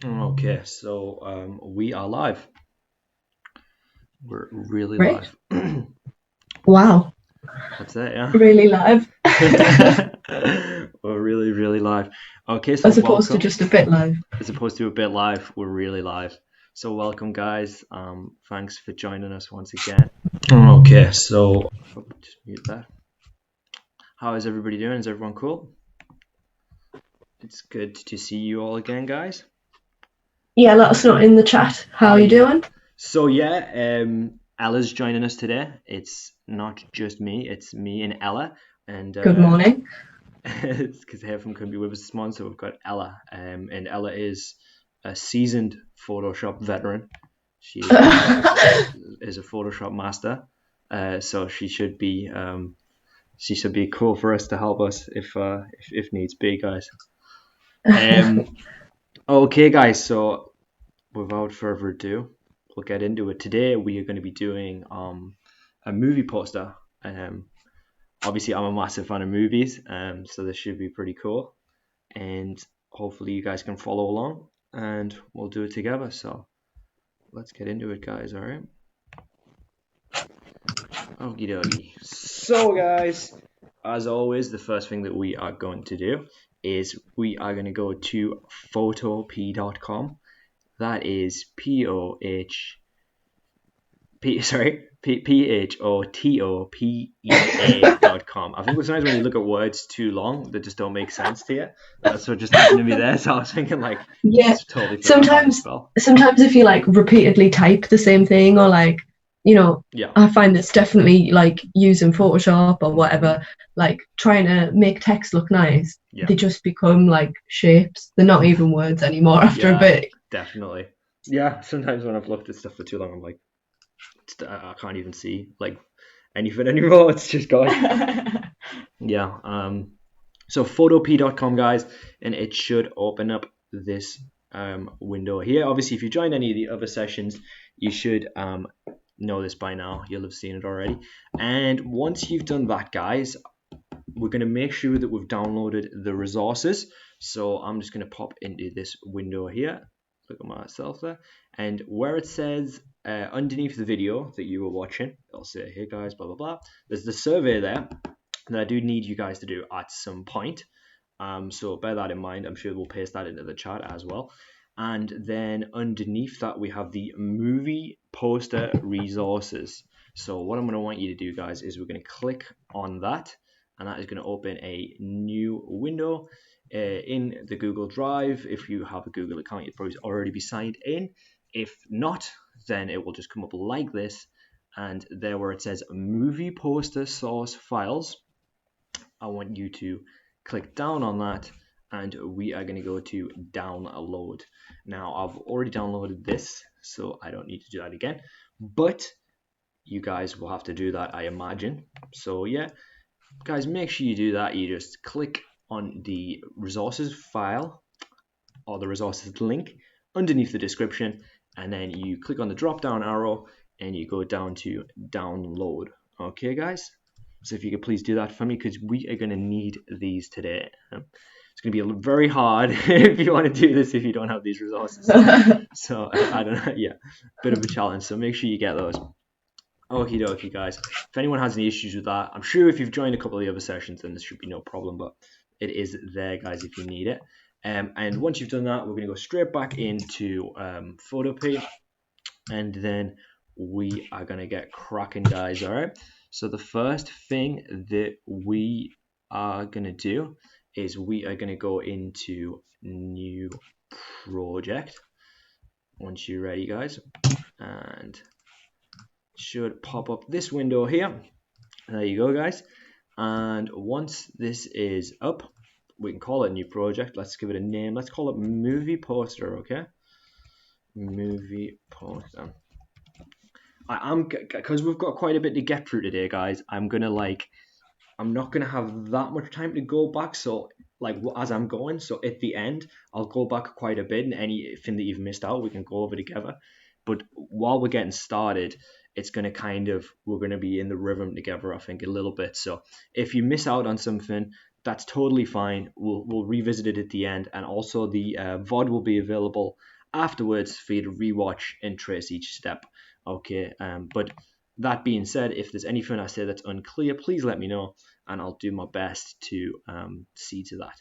Okay, so we are live. We're really Great. live. Wow. What's that? Yeah. Really live. We're really, really live. Okay, so As opposed to welcome. just a bit live. As opposed to a bit live, we're really live. So welcome, guys. Thanks for joining us once again. Okay, so just mute that. How is everybody doing? Is everyone cool? It's good to see you all again, guys. Yeah, let us know in the chat. How Oh are you yeah. doing? So yeah, Ella's joining us today. It's not just me; it's me and Ella, and Good morning. it's because Hefem couldn't be with us this morning, so we've got Ella. And Ella is a seasoned Photoshop veteran. She is a Photoshop master, so she should be cool for us to help us if needs be, guys. Um, okay, guys. So without further ado, we'll get into it. Today we are going to be doing a movie poster. Um, Obviously I'm a massive fan of movies, so this should be pretty cool. And hopefully you guys can follow along, and we'll do it together. So let's get into it, guys. All right. Okie dokie. So, guys, as always, the first thing that we are going to do is we are going to go to photopea.com. That is photopea.com. I think sometimes when you look at words too long, they just don't make sense to you. That's what just happened to me there. So I was thinking, like, Yeah. just totally forgot how to Sometimes spell. sometimes if you like repeatedly type the same thing or like, you know, Yeah, I find this definitely like using Photoshop or whatever, like trying to make text look nice, yeah, they just become like shapes. They're not even words anymore after a yeah, bit. definitely. Yeah, sometimes when I've looked at stuff for too long, I'm like, I can't even see like anything anymore. It's just gone. Yeah. So photop.com, guys, and it should open up this window here. Obviously, if you joined any of the other sessions, you should know this by now. You'll have seen it already. And once you've done that, guys, we're going to make sure that we've downloaded the resources. So I'm just going to pop into this window here. Look at myself there. And where it says underneath the video that you were watching, it'll say, hey guys, blah, blah, blah. There's the survey there that I do need you guys to do at some point. So bear that in mind. I'm sure we'll paste that into the chat as well. And then underneath that, we have the movie poster resources. So what I'm going to want you to do, guys, is we're going to click on that, and that is going to open a new window in the Google Drive. If you have a Google account, you'll probably already be signed in. If not, then it will just come up like this, and there where it says movie poster source files, I want you to click down on that, and we are going to go to download. Now I've already downloaded this, so I don't need to do that again, but you guys will have to do that, I imagine. So yeah, guys, make sure you do that. You just click on the resources file or the resources link underneath the description, and then you click on the drop down arrow and you go down to download. Okay, guys? So if you could please do that for me, because we are going to need these today. It's going to be very hard if you want to do this if you don't have these resources. So I don't know, yeah, bit of a challenge. So make sure you get those. Okie dokie, guys. If anyone has any issues with that, I'm sure if you've joined a couple of the other sessions, then this should be no problem. But it is there, guys, if you need it. And once you've done that, we're going to go straight back into Photopea, and then we are going to get cracking, guys. All right. So the first thing that we are going to do is we are going to go into new project. Once you're ready, guys, and should pop up this window here. There you go, guys. And once this is up, we can call it a new project. Let's give it a name. Let's call it movie poster, okay? Movie poster. I'm because we've got quite a bit to get through today, guys. I'm not gonna have that much time to go back. So like as I'm going, so at the end, I'll go back quite a bit, and anything that you've missed out, we can go over together. But while we're getting started, it's gonna we're gonna be in the rhythm together, I think, a little bit. So if you miss out on something, that's totally fine. We'll revisit it at the end, and also the VOD will be available afterwards for you to rewatch and trace each step. Okay, but that being said, if there's anything I say that's unclear, please let me know, and I'll do my best to see to that.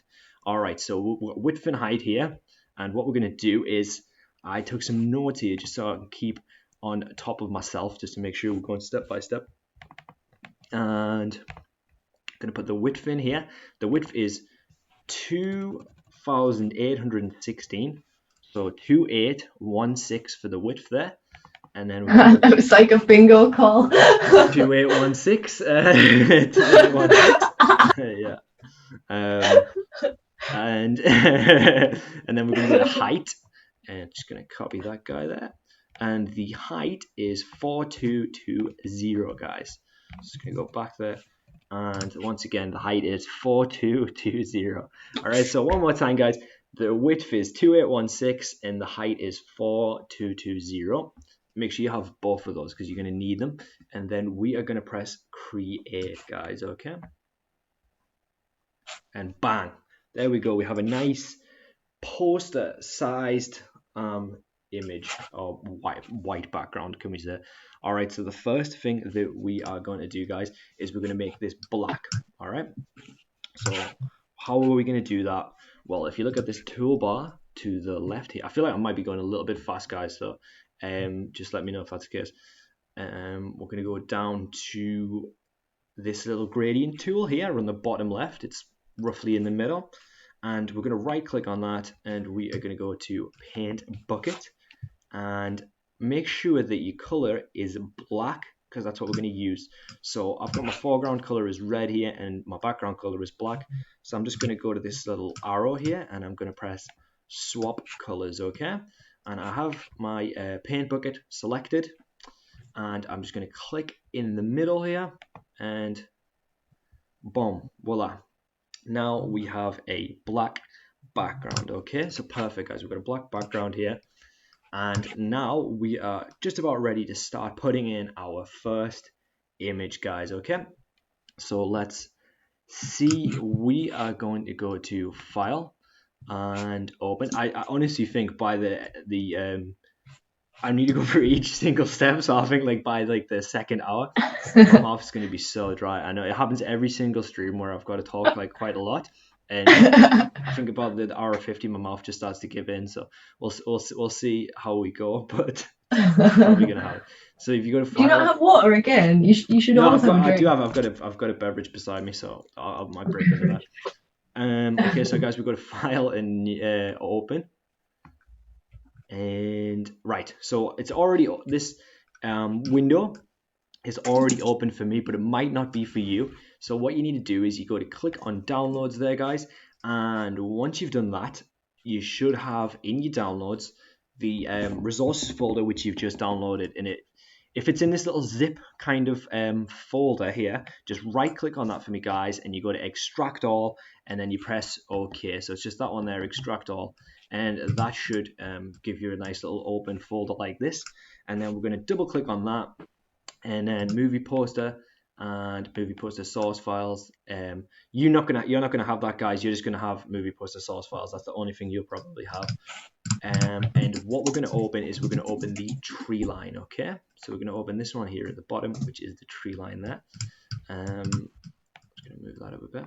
All right, so we've got width and height here, and what we're going to do is I took some notes here just so I can keep on top of myself, just to make sure we're going step by step. And I'm going to put the width in here. The width is 2,816, so 2816 for the width there. And then That was like a bingo call. 2816, 2816. Yeah. And and then we're going to go to height, and just going to copy that guy there. And the height is 4220, guys. Just going to go back there. And once again, the height is 4220. All right, so one more time, guys. The width is 2816 and the height is 4220. Make sure you have both of those because you're going to need them. And then we are going to press create, guys, okay? And bang, there we go. We have a nice poster-sized image or white background, can we say? All right, so the first thing that we are going to do, guys, is we're going to make this black. All right, so how are we going to do that? Well, if you look at this toolbar to the left here, I feel like I might be going a little bit fast, guys, so just let me know if that's the case. We're going to go down to this little gradient tool here on the bottom left. It's roughly in the middle, and we're going to right click on that, and we are going to go to paint bucket and make sure that your color is black, because that's what we're going to use. So I've got my foreground color is red here and my background color is black, so I'm just going to go to this little arrow here and I'm going to press swap colors, okay? And I have my paint bucket selected, and I'm just going to click in the middle here, and boom, voila. Now we have a black background, okay? So perfect, guys. We've got a black background here. And now we are just about ready to start putting in our first image, guys, okay? So let's see. We are going to go to File and Open. I honestly think by I need to go through each single step, so I think like by like the second hour, my mouth's going to be so dry. I know it happens every single stream where I've got to talk like quite a lot, and I think about the hour 50, my mouth just starts to give in. So we'll see how we go, but it's probably going to happen. So if you go to Do you not have water again? You should no, always have a drink. I do have. I've got a beverage beside me, so I might break into that. Okay, so guys, we go to File and Open. And right, so it's already this window is already open for me, but it might not be for you. So what you need to do is you go to click on downloads there, guys, and once you've done that, you should have in your downloads the resources folder which you've just downloaded. In it, if it's in this little zip kind of folder here, just right click on that for me, guys, and you go to extract all, and then you press OK. So it's just that one there, extract all, and that should give you a nice little open folder like this. And then we're going to double click on that, and then movie poster and movie poster source files. You're not gonna have that, guys. You're just gonna have movie poster source files. That's the only thing you'll probably have. And what we're going to open is we're going to open the tree line, okay? So we're going to open this one here at the bottom, which is the tree line there. I'm just going to move that up a bit.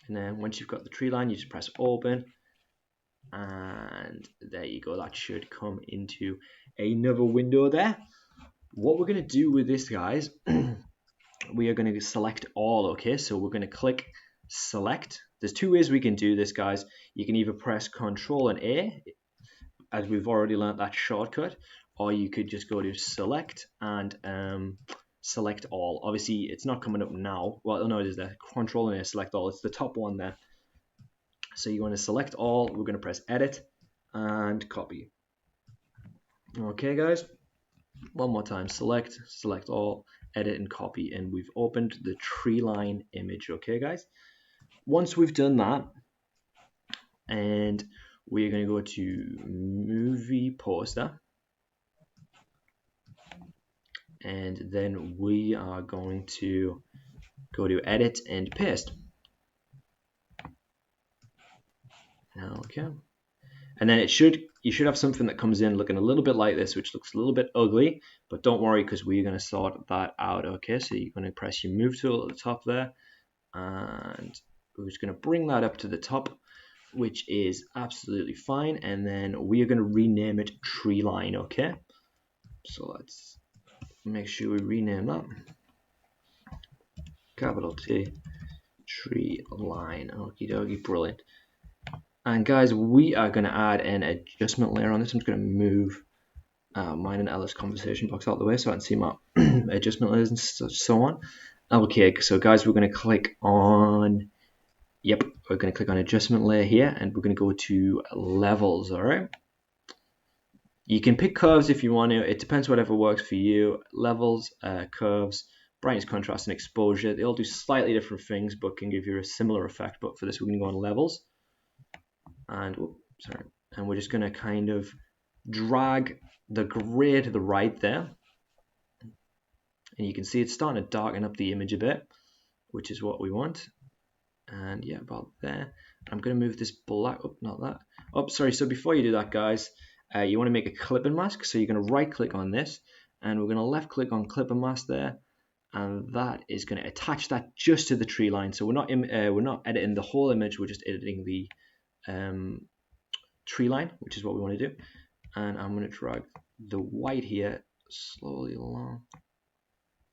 And then once you've got the tree line, you just press open, and there you go. That should come into another window there. What we're going to do with this, guys, we are going to select all, okay? So we're going to click select. There's two ways we can do this, guys. You can either press Control and A, as we've already learned that shortcut, or you could just go to select and select all. Obviously, it's not coming up now. Well, no, it is there. Control and A, select all. It's the top one there. So you want to select all. We're going to press edit and copy. Okay, guys. One more time. Select all, edit and copy. And we've opened the tree line image. Okay, guys. Once we've done that, and we're going to go to movie poster, and then we are going to go to edit and paste. Okay, And then you should have something that comes in looking a little bit like this, which looks a little bit ugly, but don't worry because we're going to sort that out. Okay, so you're going to press your move tool at the top there, and we're just going to bring that up to the top, which is absolutely fine. And then we are going to rename it tree line. Okay, so let's make sure we rename that. Capital T, tree line. Okie dokie, brilliant. And guys, we are going to add an adjustment layer on this. I'm just going to move mine and Ella's conversation box out of the way so I can see my adjustment layers and so on. Okay, so guys, we're going to click on, yep, we're going to click on adjustment layer here, and we're going to go to levels, all right? You can pick curves if you want to. It depends whatever works for you. Levels, curves, brightness, contrast, and exposure. They all do slightly different things, but can give you a similar effect. But for this, we're going to go on levels. And and we're just going to kind of drag the gray to the right there, and you can see it's starting to darken up the image a bit, which is what we want. And yeah, about there. I'm going to move this black up, not that. Oh, sorry. So before you do that, guys, you want to make a clipping mask. So you're going to right click on this, and we're going to left click on clipping mask there, and that is going to attach that just to the tree line. So we're not editing the whole image, we're just editing the tree line, which is what we want to do. And I'm going to drag the white here slowly along,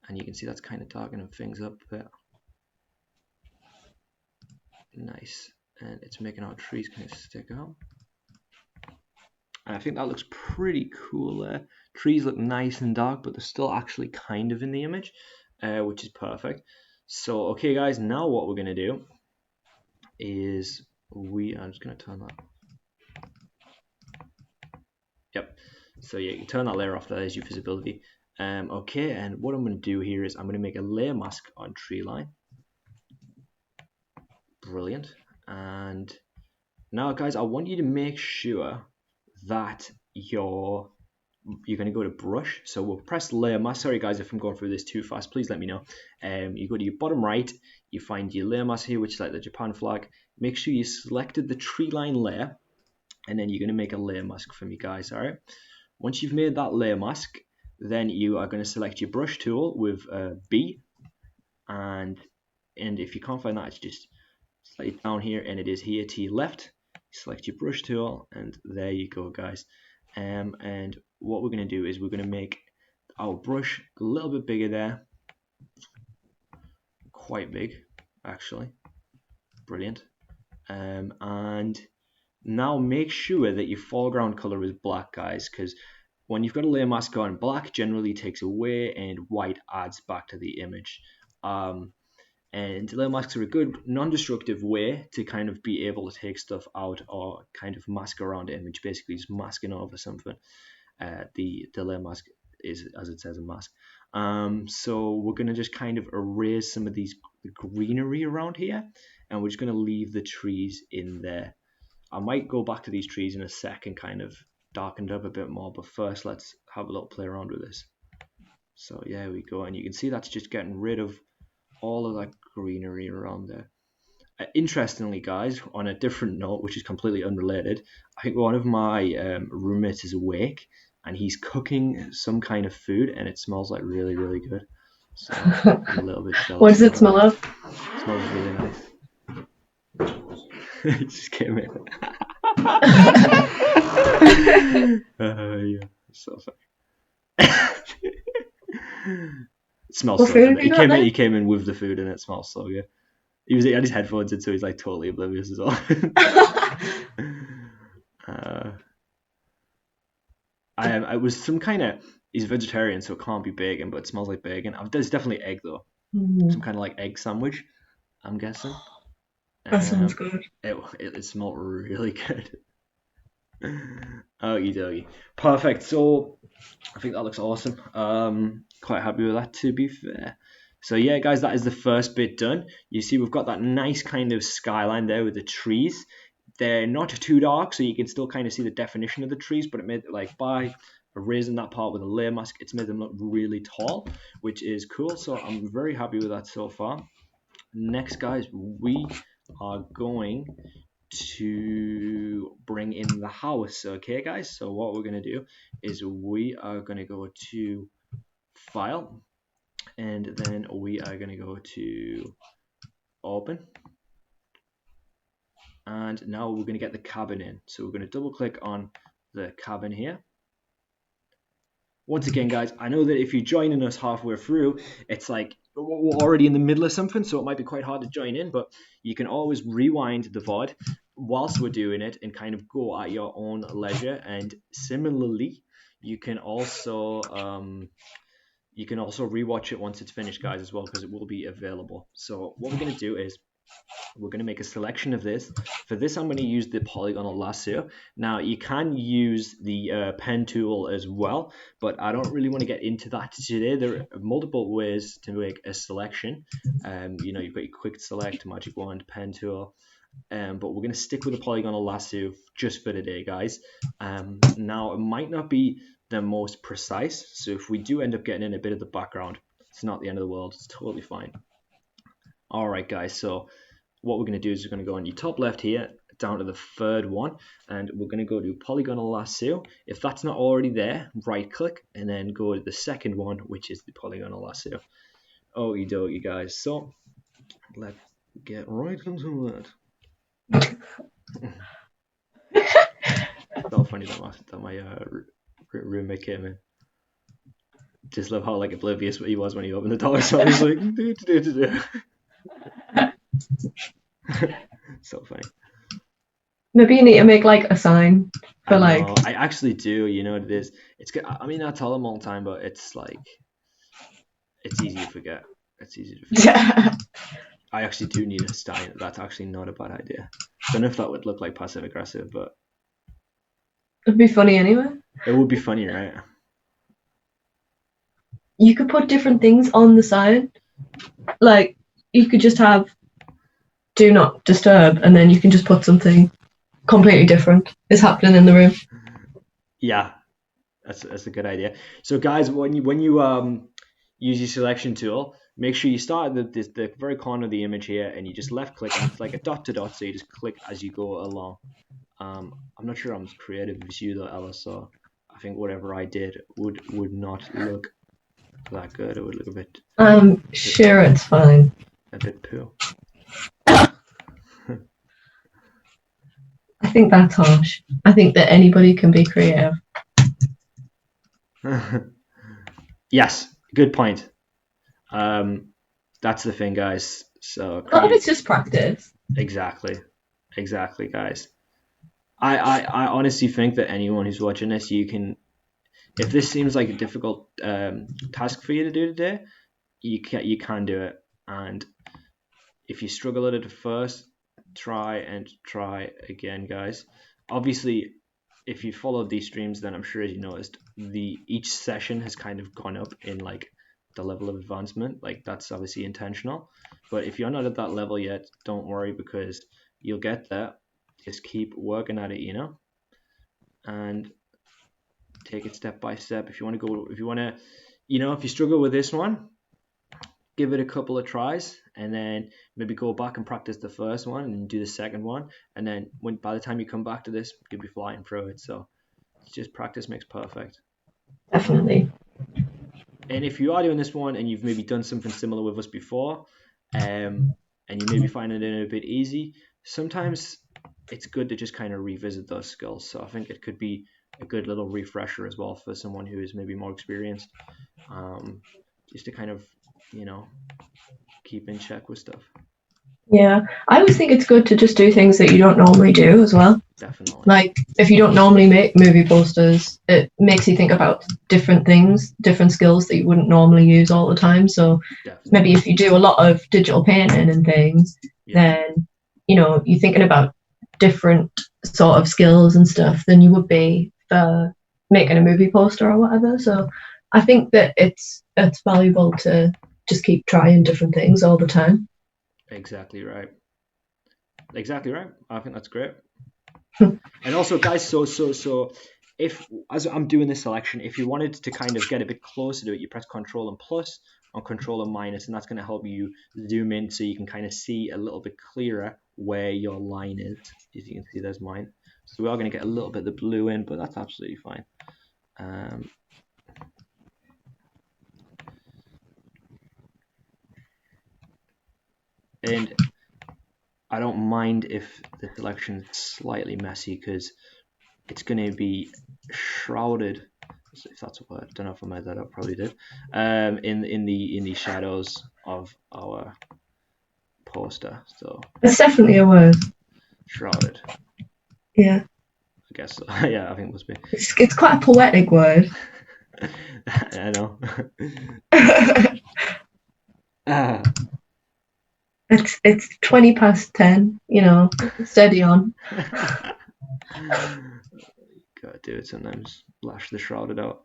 and you can see that's kind of darkening things up a bit. Nice, and it's making our trees kind of stick out. And I think that looks pretty cool there. Trees look nice and dark, but they're still actually kind of in the image, which is perfect. So okay guys, now what we're going to do is I'm just going to turn that. Yep. So yeah, you can turn that layer off. That is your visibility. Okay, and what I'm going to do here is I'm going to make a layer mask on tree line. Brilliant. And now guys, I want you to make sure that you're going to go to brush. So we'll press layer mask. Sorry guys if I'm going through this too fast, please let me know. You go to your bottom right, you find your layer mask here, which is like the Japan flag. Make sure you selected the tree line layer, and then you're going to make a layer mask for me guys. All right, once you've made that layer mask, then you are going to select your brush tool with B, and if you can't find that, it's just slightly down here, and it is here to your left. Select your brush tool, and there you go guys. And what we're going to do is we're going to make our brush a little bit bigger there, quite big actually. Brilliant. And now make sure that your foreground color is black guys, because when you've got a layer mask on, black generally takes away and white adds back to the image. And layer masks are a good non-destructive way to kind of be able to take stuff out or kind of mask around an image, basically just masking over something. The layer mask is, as it says, a mask. So we're going to just kind of erase some of the greenery around here, and we're just going to leave the trees in there. I might go back to these trees in a second, kind of darkened up a bit more, but first let's have a little play around with this. So yeah, here we go, and you can see that's just getting rid of all of that greenery around there. Interestingly guys, on a different note, which is completely unrelated, I think one of my roommates is awake and he's cooking some kind of food, and it smells like really, really good. So I'm a little bit jealous. What does it smell of? It smells really nice. It just came in. Yeah, so funny. It smells so good. He came in with the food, and it smells so good. He had his headphones in, so he's like totally oblivious as well. I was some kind of, he's a vegetarian, so it can't be bacon, but it smells like bacon. There's definitely egg though. Some kind of like egg sandwich, I'm guessing. That sounds good. It smelled really good. Okie dokie. Perfect. So I think that looks awesome. Quite happy with that, to be fair. So yeah guys, that is the first bit done. You see we've got that nice kind of skyline there with the trees. They're not too dark, so you can still kind of see the definition of the trees, but it made, like, by erasing that part with a layer mask, it's made them look really tall, which is cool. So I'm very happy with that so far. Next guys, we are going to bring in the house. Okay, guys, so what we're going to do is we are going to go to File, and then we are going to go to Open. And now we're going to get the cabin in. So we're going to double click on the cabin here. Once again, guys, I know that if you're joining us halfway through, it's like we're already in the middle of something, so it might be quite hard to join in, but you can always rewind the VOD whilst we're doing it and kind of go at your own leisure. And similarly, you can also rewatch it once it's finished, guys, as well, because it will be available. So what we're going to do is we're going to make a selection of this. For this, I'm going to use the polygonal lasso. Now, you can use the pen tool as well, but I don't really want to get into that today. There are multiple ways to make a selection. You've got your quick select, magic wand, pen tool. But we're going to stick with the polygonal lasso just for today, guys. Now, it might not be the most precise, so if we do end up getting in a bit of the background, it's not the end of the world. It's totally fine. All right, guys, so what we're going to do is we're going to go on your top left here down to the third one, and we're going to go to polygonal lasso. If that's not already there, right click and then go to the second one, which is the polygonal lasso. Okie dokie, guys, so let's get right into that. It's so funny that my roommate came in. Just love how like oblivious he was when he opened the door. So I was like, so funny. Maybe you need to make like a sign for I actually do. You know what it is? It's. I mean, I tell them all the time, but it's like it's easy to forget. It's easy to forget. Yeah. I actually do need a sign. That's actually not a bad idea. Don't know if that would look like passive aggressive, but It'd be funny anyway. It would be funny, right? You could put different things on the side. Like, you could just have do not disturb, and then you can just put something completely different is happening in the room. Yeah, that's a good idea. So, guys, when you use your selection tool, make sure you start at the very corner of the image here, and you just left click, and it's like a dot to dot, so you just click as you go along. I'm not sure I'm as creative as you though, Ella, so I think whatever I did would not look that good. It would look a bit. Sure, it's fine. A bit poo. I think that's harsh. I think that anybody can be creative. Yes, good point. That's the thing, guys. So a lot of it's just practice. Exactly, guys. I honestly think that anyone who's watching this, you can, if this seems like a difficult task for you to do today, you can do it. And if you struggle at it first, try again, guys. Obviously, if you followed these streams, then I'm sure, as you noticed, each session has kind of gone up in like the level of advancement. Like, that's obviously intentional. But if you're not at that level yet, don't worry, because you'll get there. Just keep working at it, and take it step by step. If you struggle with this one, give it a couple of tries, and then maybe go back and practice the first one and do the second one, and then by the time you come back to this, you'll be flying through it. So it's just practice makes perfect. Definitely. And if you are doing this one and you've maybe done something similar with us before, and you maybe find it a bit easy, sometimes it's good to just kind of revisit those skills. So I think it could be a good little refresher as well for someone who is maybe more experienced, just to kind of, keep in check with stuff. Yeah, I always think it's good to just do things that you don't normally do as well. Definitely. Like, if you don't normally make movie posters, it makes you think about different things, different skills that you wouldn't normally use all the time. So Definitely. Maybe if you do a lot of digital painting and things, then, you're thinking about different sort of skills and stuff than you would be for making a movie poster or whatever. So I think that it's valuable to just keep trying different things all the time. Exactly right. I think that's great. And also, guys, so if, as I'm doing this selection, if you wanted to kind of get a bit closer to it, you press Control and plus or Control and minus, and that's going to help you zoom in so you can kind of see a little bit clearer where your line is. As you can see, there's mine. So we are going to get a little bit of the blue in, but that's absolutely fine. And I don't mind if the selection is slightly messy because it's going to be shrouded, if that's a word. I don't know if I made that up, probably did. In the shadows of our poster. So It's definitely a word. shrouded. Yeah. I guess so. Yeah, I think it must be. It's quite a poetic word. I know. It's 20 past 10. You know, steady on. Gotta do it sometimes. Lash the shrouded out.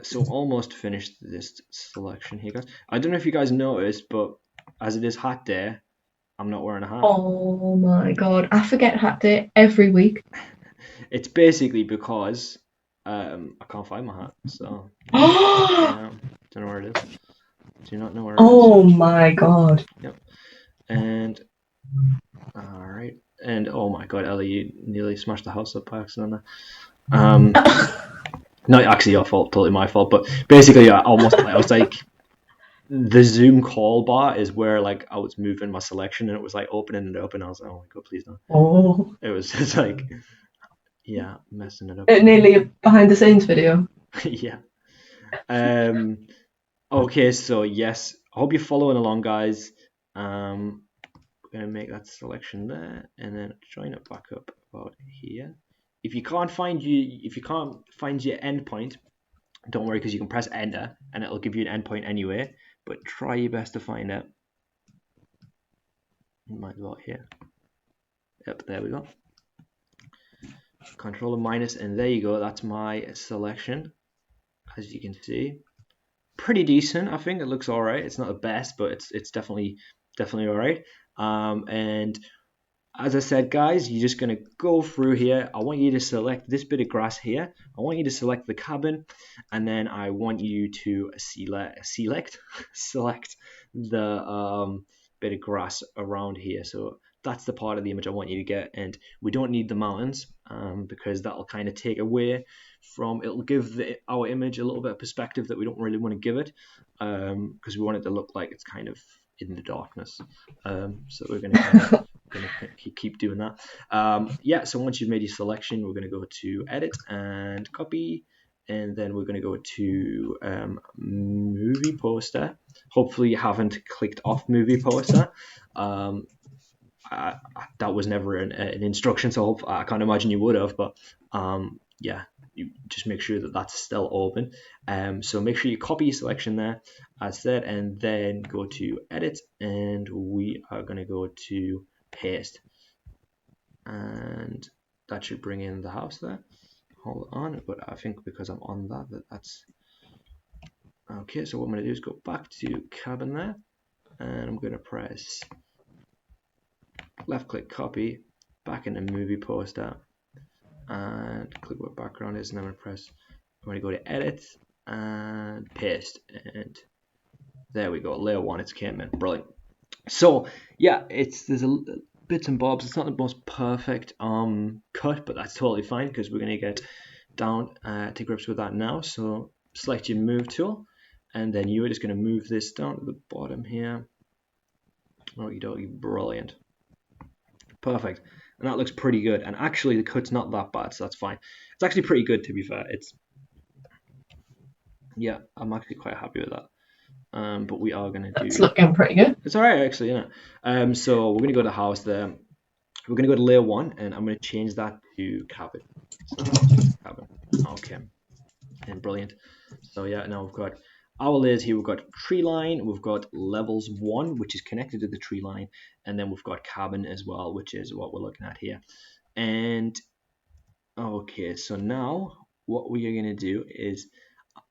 So almost finished this selection here, guys. I don't know if you guys noticed, but as it is hat day, I'm not wearing a hat. Oh my god, I forget hat day every week. It's basically because I can't find my hat, so yeah, don't know where it is. Do not know where it is. Oh my god. Yep. And all right, and oh my god, Ellie, you nearly smashed the house up by accident. Not actually your fault, totally my fault. But basically, I was like, the Zoom call bar is where like I was moving my selection, and it was like opening it up, and I was like, oh my god, please don't. Oh. It was just like, yeah, messing it up. Nearly a behind the scenes video. Yeah. Okay, so yes, I hope you're following along, guys. We're gonna make that selection there, and then join it back up about here. If you can't find your endpoint, don't worry, because you can press enter and it'll give you an endpoint anyway. But try your best to find it. It might be about here. Yep, there we go. Control and minus, and there you go. That's my selection. As you can see, pretty decent. I think it looks all right. It's not the best, but it's definitely all right. And as I said, guys, you're just going to go through here. I want you to select this bit of grass here. I want you to select the cabin, and then I want you to select the bit of grass around here. So that's the part of the image I want you to get, and we don't need the mountains because that'll kind of take away from, it'll give our image a little bit of perspective that we don't really want to give it because we want it to look like it's kind of in the darkness. So we're going to keep doing that. Yeah, so once you've made your selection, we're going to go to edit and copy, and then we're going to go to movie poster. Hopefully you haven't clicked off movie poster. That was never an instruction, so I can't imagine you would have, but yeah, you just make sure that that's still open. So make sure you copy your selection there, as said, and then go to edit, and we are going to go to paste, and that should bring in the house there. Hold on, but I think because I'm on that's okay. So what I'm going to do is go back to cabin there, and I'm going to press left click copy back into movie poster and click what background is, and I'm going to go to edit and paste, and there we go, layer 1, it's came in, brilliant. So yeah, there's a bits and bobs. It's not the most perfect cut, but that's totally fine because we're going to get down to grips with that now. So select your move tool, and then you're just going to move this down to the bottom here. Okie dokie, brilliant, perfect. And that looks pretty good, and actually the cut's not that bad, so that's fine. It's actually pretty good, to be fair. Yeah, I'm actually quite happy with that. But we are going to do... It's looking pretty good. It's all right, actually, yeah. So we're going to go to house there. We're going to go to layer 1, and I'm going to change that to cabin. So cabin. Okay. And brilliant. So yeah, now we've got our layers here. We've got tree line. We've got levels 1, which is connected to the tree line. And then we've got cabin as well, which is what we're looking at here. And okay, so now what we are going to do is...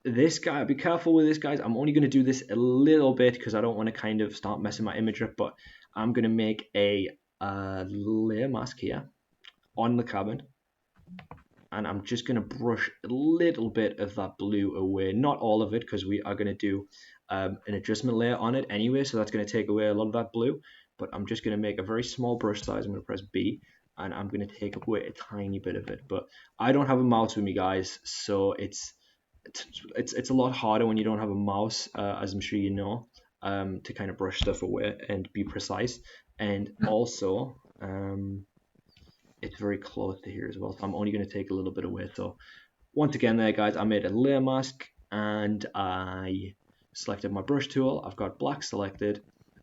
this guy, be careful with this, guys. I'm only going to do this a little bit because I don't want to kind of start messing my image up, but I'm going to make a layer mask here on the cabin, and I'm just going to brush a little bit of that blue away, not all of it, because we are going to do an adjustment layer on it anyway, so that's going to take away a lot of that blue. But I'm just going to make a very small brush size. I'm going to press B, and I'm going to take away a tiny bit of it. But I don't have a mouse with me, guys, so it's a lot harder when you don't have a mouse, as I'm sure you know, to kind of brush stuff away and be precise. And also, it's very close to here as well, so I'm only going to take a little bit away. So once again there, guys, I made a layer mask, and I selected my brush tool. I've got black selected,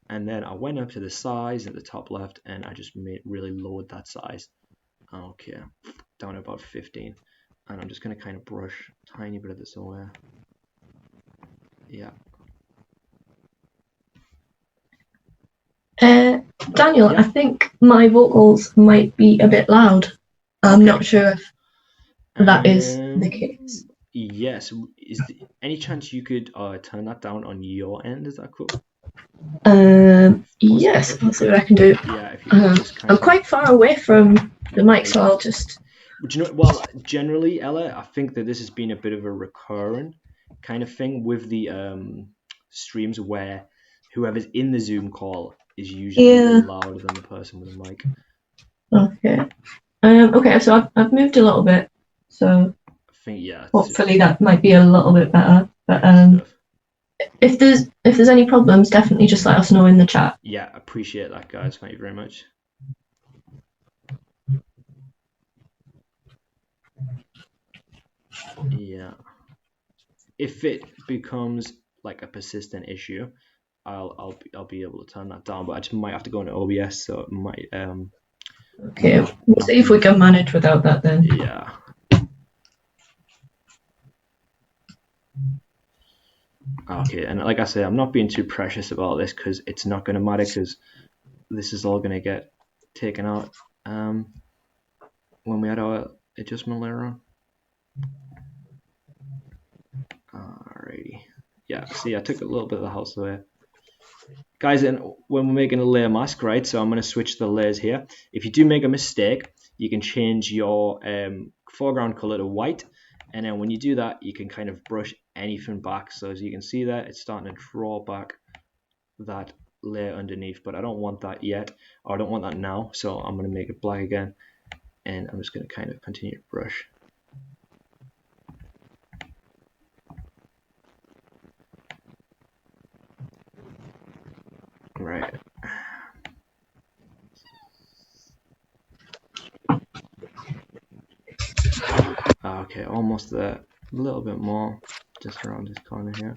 and then I went up to the size at the top left, and I just really lowered that size. Okay, down to about 15, and I'm just going to kind of brush a tiny bit of this away. Yeah. Daniel, Yeah. I think my vocals might be a bit loud. I'm not sure if that is the case. Yes. Any chance you could turn that down on your end? Is that cool? Yes, I'll see what I can do. Yeah, if you could just kind I'm quite far away from the mic, so I'll just. Do you know? Well, generally, Ella, I think that this has been a bit of a recurrent kind of thing with the streams where whoever's in the Zoom call is usually louder than the person with the mic. Okay. Okay, so I've moved a little bit, so I think hopefully that might be a little bit better. But if there's any problems, definitely just let us know in the chat. Yeah, appreciate that, guys. Thank you very much. Yeah. If it becomes like a persistent issue, I'll be able to turn that down, but I just might have to go into OBS, so it might Okay, we'll see if we can manage without that then. Yeah. Okay, and like I say, I'm not being too precious about this because it's not going to matter, because this is all going to get taken out when we add our adjustment layer on. Alrighty. Yeah, see, I took a little bit of the house away. Guys, and when we're making a layer mask, right, so I'm going to switch the layers here. If you do make a mistake, you can change your foreground color to white, and then when you do that, you can kind of brush anything back. So as you can see there, it's starting to draw back that layer underneath, but I don't want that yet, or I don't want that now, so I'm going to make it black again, and I'm just going to kind of continue to brush. Right. Okay, almost there. A little bit more, just around this corner here.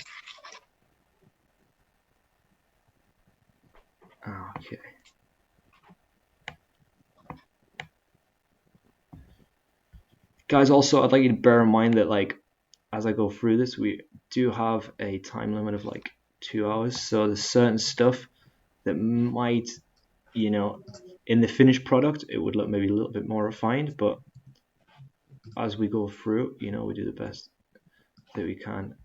Okay. Guys, also, I'd like you to bear in mind that, like, as I go through this, we do have a time limit of like 2 hours, so there's certain stuff that might, you know, in the finished product, it would look maybe a little bit more refined, but as we go through, you know, we do the best that we can.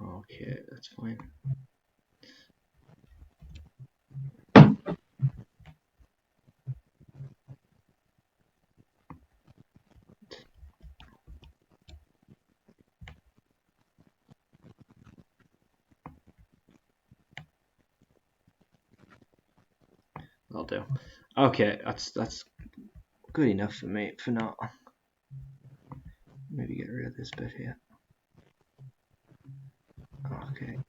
Okay, that's fine. I'll do. Okay, that's good enough for me for now. Maybe get rid of this bit here. Okay.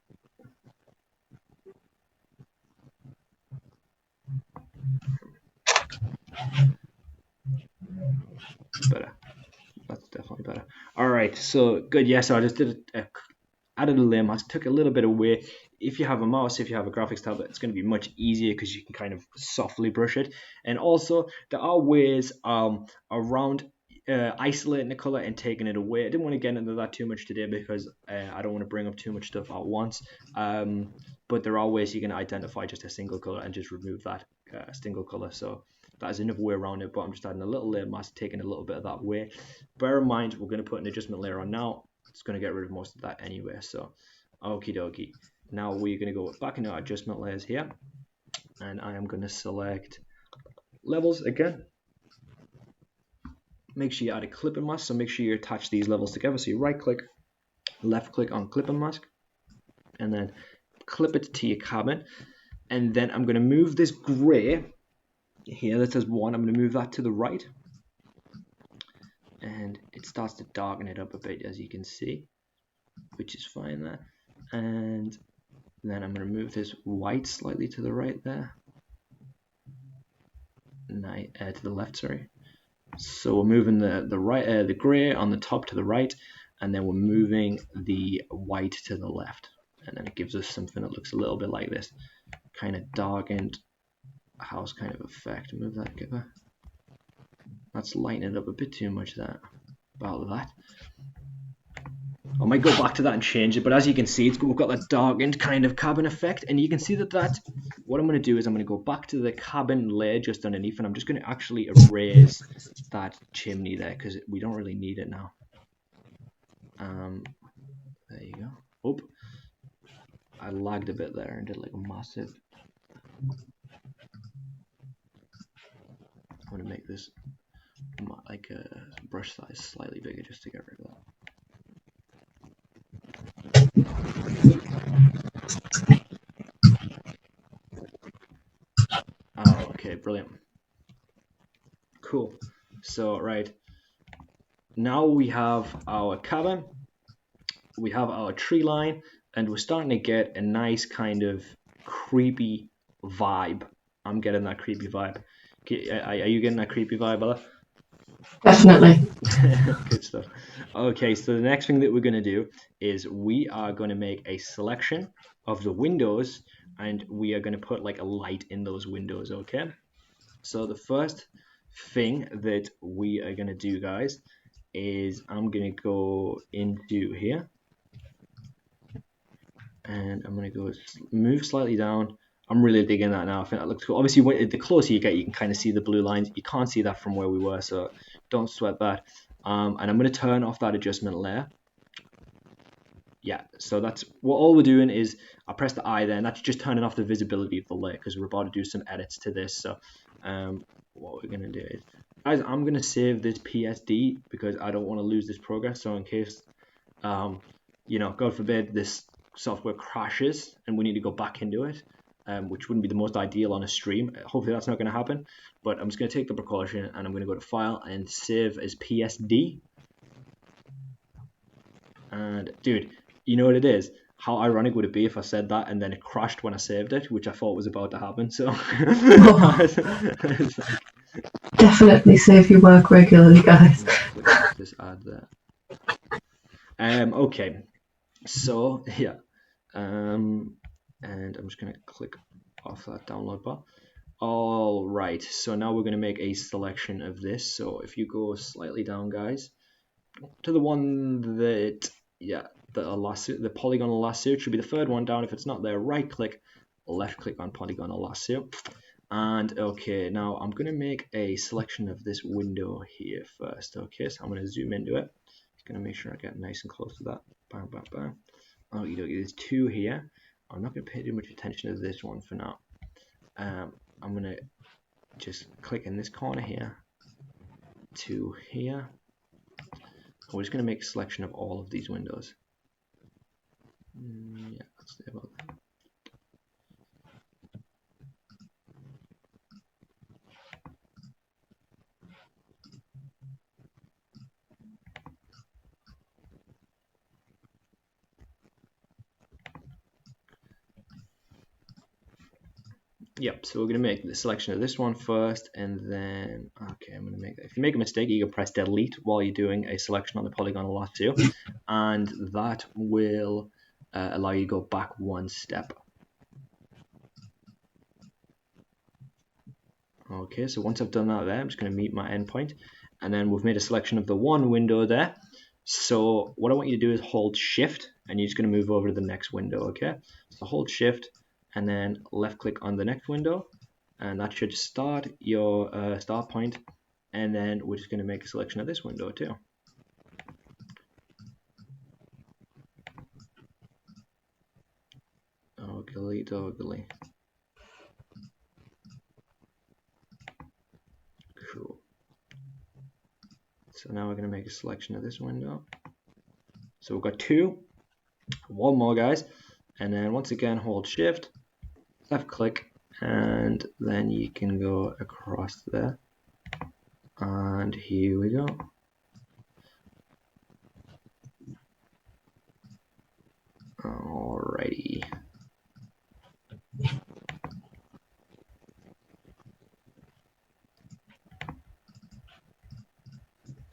Better. That's definitely better. All right, so good. Yeah, so I just did added a layer mask, took a little bit away. If you have a mouse, if you have a graphics tablet, it's going to be much easier because you can kind of softly brush it. And also, there are ways around isolating the color and taking it away. I didn't want to get into that too much today because I don't want to bring up too much stuff at once. But there are ways you can identify just a single color and just remove that single color. So that is another way around it, but I'm just adding a little layer mask, taking a little bit of that away. Bear in mind, we're going to put an adjustment layer on now. It's going to get rid of most of that anyway, so okie dokie. Now we're going to go back into our adjustment layers here, and I am going to select levels again. Make sure you add a clipping mask, so make sure you attach these levels together. So you right click, left click on clipping mask, and then clip it to your cabin. And then I'm going to move this gray here that says 1, I'm going to move that to the right. And it starts to darken it up a bit, as you can see, which is fine there. And then I'm going to move this white slightly to the right there. To the left, sorry. So we're moving the gray on the top to the right, and then we're moving the white to the left. And then it gives us something that looks a little bit like this, kind of darkened house kind of effect. Move that together. That's lightening it up a bit too much there. About that. I might go back to that and change it, but as you can see, we've got that darkened kind of cabin effect, and you can see that what I'm going to do is I'm going to go back to the cabin layer just underneath, and I'm just going to actually erase that chimney there, because we don't really need it now. There you go. Oh, I lagged a bit there and did like a massive... I'm going to make this like a brush size slightly bigger just to get rid of that. Oh, okay, brilliant. Cool. So, right. Now we have our cabin, we have our tree line, and we're starting to get a nice kind of creepy vibe. I'm getting that creepy vibe. Are you getting that creepy vibe, Bella? Definitely. Good stuff. Okay, so the next thing that we're going to do is we are going to make a selection of the windows, and we are going to put like a light in those windows, okay? So the first thing that we are going to do, guys, is I'm going to go into here, and I'm going to go move slightly down. I'm really digging that now. I think that looks cool. Obviously, the closer you get, you can kind of see the blue lines. You can't see that from where we were, so don't sweat that. And I'm going to turn off that adjustment layer. Yeah, so that's what all we're doing is I press the I there, and that's just turning off the visibility of the layer because we're about to do some edits to this. So what we're going to do is, guys, I'm going to save this PSD because I don't want to lose this progress. So in case, you know, God forbid, this software crashes and we need to go back into it, which wouldn't be the most ideal on a stream. Hopefully that's not going to happen, but I'm just going to take the precaution, and I'm going to go to File and Save as PSD. And dude, you know what it is? How ironic would it be if I said that and then it crashed when I saved it, which I thought was about to happen. So Definitely save your work regularly, guys. Just add that. Okay, so yeah, and I'm just gonna click off that download bar. All right, so now we're gonna make a selection of this. So if you go slightly down, guys, to the one that, yeah, the polygonal lasso should be the third one down. If it's not there, right click, left click on polygonal lasso. And okay, now I'm going to make a selection of this window here first. Okay, so I'm going to zoom into it. Just going to make sure I get nice and close to that. Bam, bam, bam. Oh, you know, there's two here. I'm not going to pay too much attention to this one for now. I'm going to just click in this corner here to here. We're just going to make a selection of all of these windows. Yeah, let's say about that. Yep, so we're going to make the selection of this one first, and then, okay, I'm going to make that. If you make a mistake, you can press delete while you're doing a selection on the polygonal lasso, and that will allow you to go back one step. Okay, so once I've done that there, I'm just going to meet my endpoint, and then we've made a selection of the one window there. So what I want you to do is hold shift, and you're just going to move over to the next window, okay? So hold shift, and then left click on the next window, and that should start your start point, and then we're just going to make a selection of this window too. Doggly doggly. Cool. So now we're going to make a selection of this window. So we've got two. One more, guys, and then once again hold shift, left click, and then you can go across there, and here we go. Alrighty.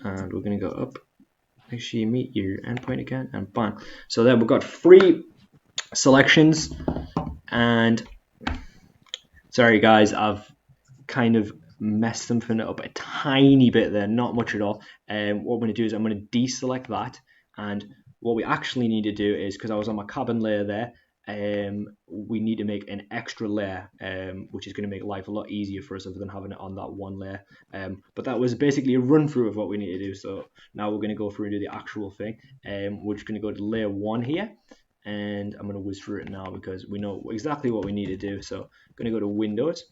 And we're going to go up. Make sure you meet your endpoint again, and bang. So then we've got 3 selections, and sorry guys, I've kind of messed something up a tiny bit there, not much at all. What I'm going to do is I'm going to deselect that, and what we actually need to do is, because I was on my cabin layer there, we need to make an extra layer, which is going to make life a lot easier for us other than having it on that one layer. But that was basically a run through of what we need to do. So now we're going to go through and do the actual thing. We're just going to go to layer 1 here, and I'm going to whiz through it now because we know exactly what we need to do. So I'm going to go to Windows,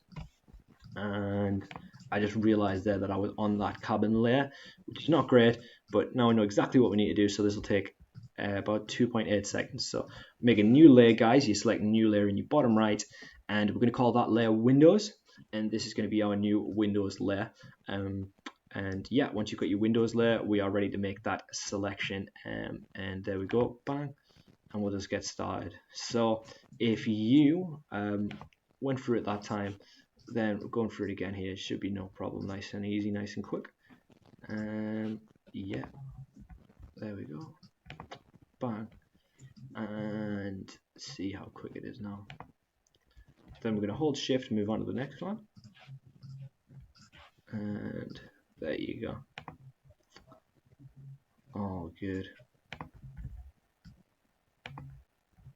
and I just realized there that I was on that cabin layer, which is not great, but now I know exactly what we need to do. So this will take about 2.8 seconds. So make a new layer, guys. You select new layer in your bottom right, and we're going to call that layer Windows, and this is going to be our new Windows layer. And yeah, once you've got your Windows layer, we are ready to make that selection, and there we go, bang, and we'll just get started. So if you went through it that time, then going through it again here should be no problem. Nice and easy, nice and quick. Yeah, there we go, bang, and see how quick it is now. Then we're going to hold shift and move on to the next one, and there you go. All good.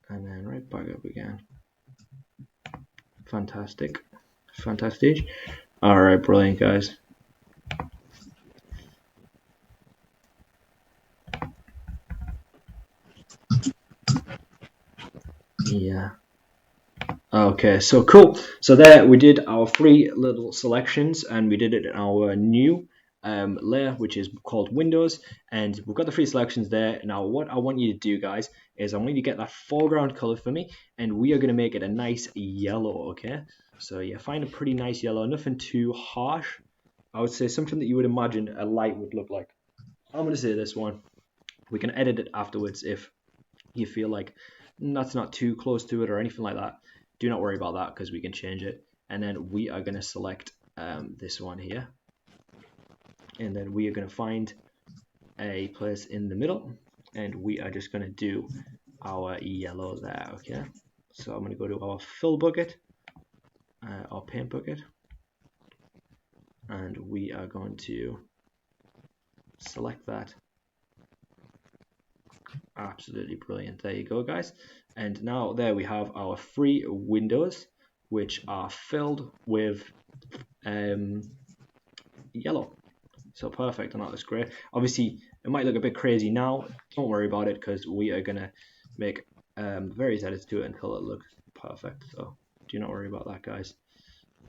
And then right back up again. Fantastic. Alright, brilliant, guys. Yeah. Okay, so cool. So there we did our 3 little selections, and we did it in our new layer, which is called Windows, and we've got the 3 selections there. Now what I want you to do, guys, is I want you to get that foreground color for me, and we are going to make it a nice yellow. Okay, so yeah, find a pretty nice yellow, nothing too harsh. I would say something that you would imagine a light would look like. I'm going to say this one. We can edit it afterwards if you feel like that's not too close to it or anything like that. Do not worry about that because we can change it. And then we are going to select this one here, and then we are going to find a place in the middle, and we are just going to do our yellow there. Okay, so I'm going to go to our fill bucket, our paint bucket, and we are going to select that. Absolutely brilliant. There you go, guys. And now there we have our 3 windows, which are filled with yellow. So perfect, and that looks great. Obviously, it might look a bit crazy now. Don't worry about it because we are going to make various edits to it until it looks perfect. So do not worry about that, guys.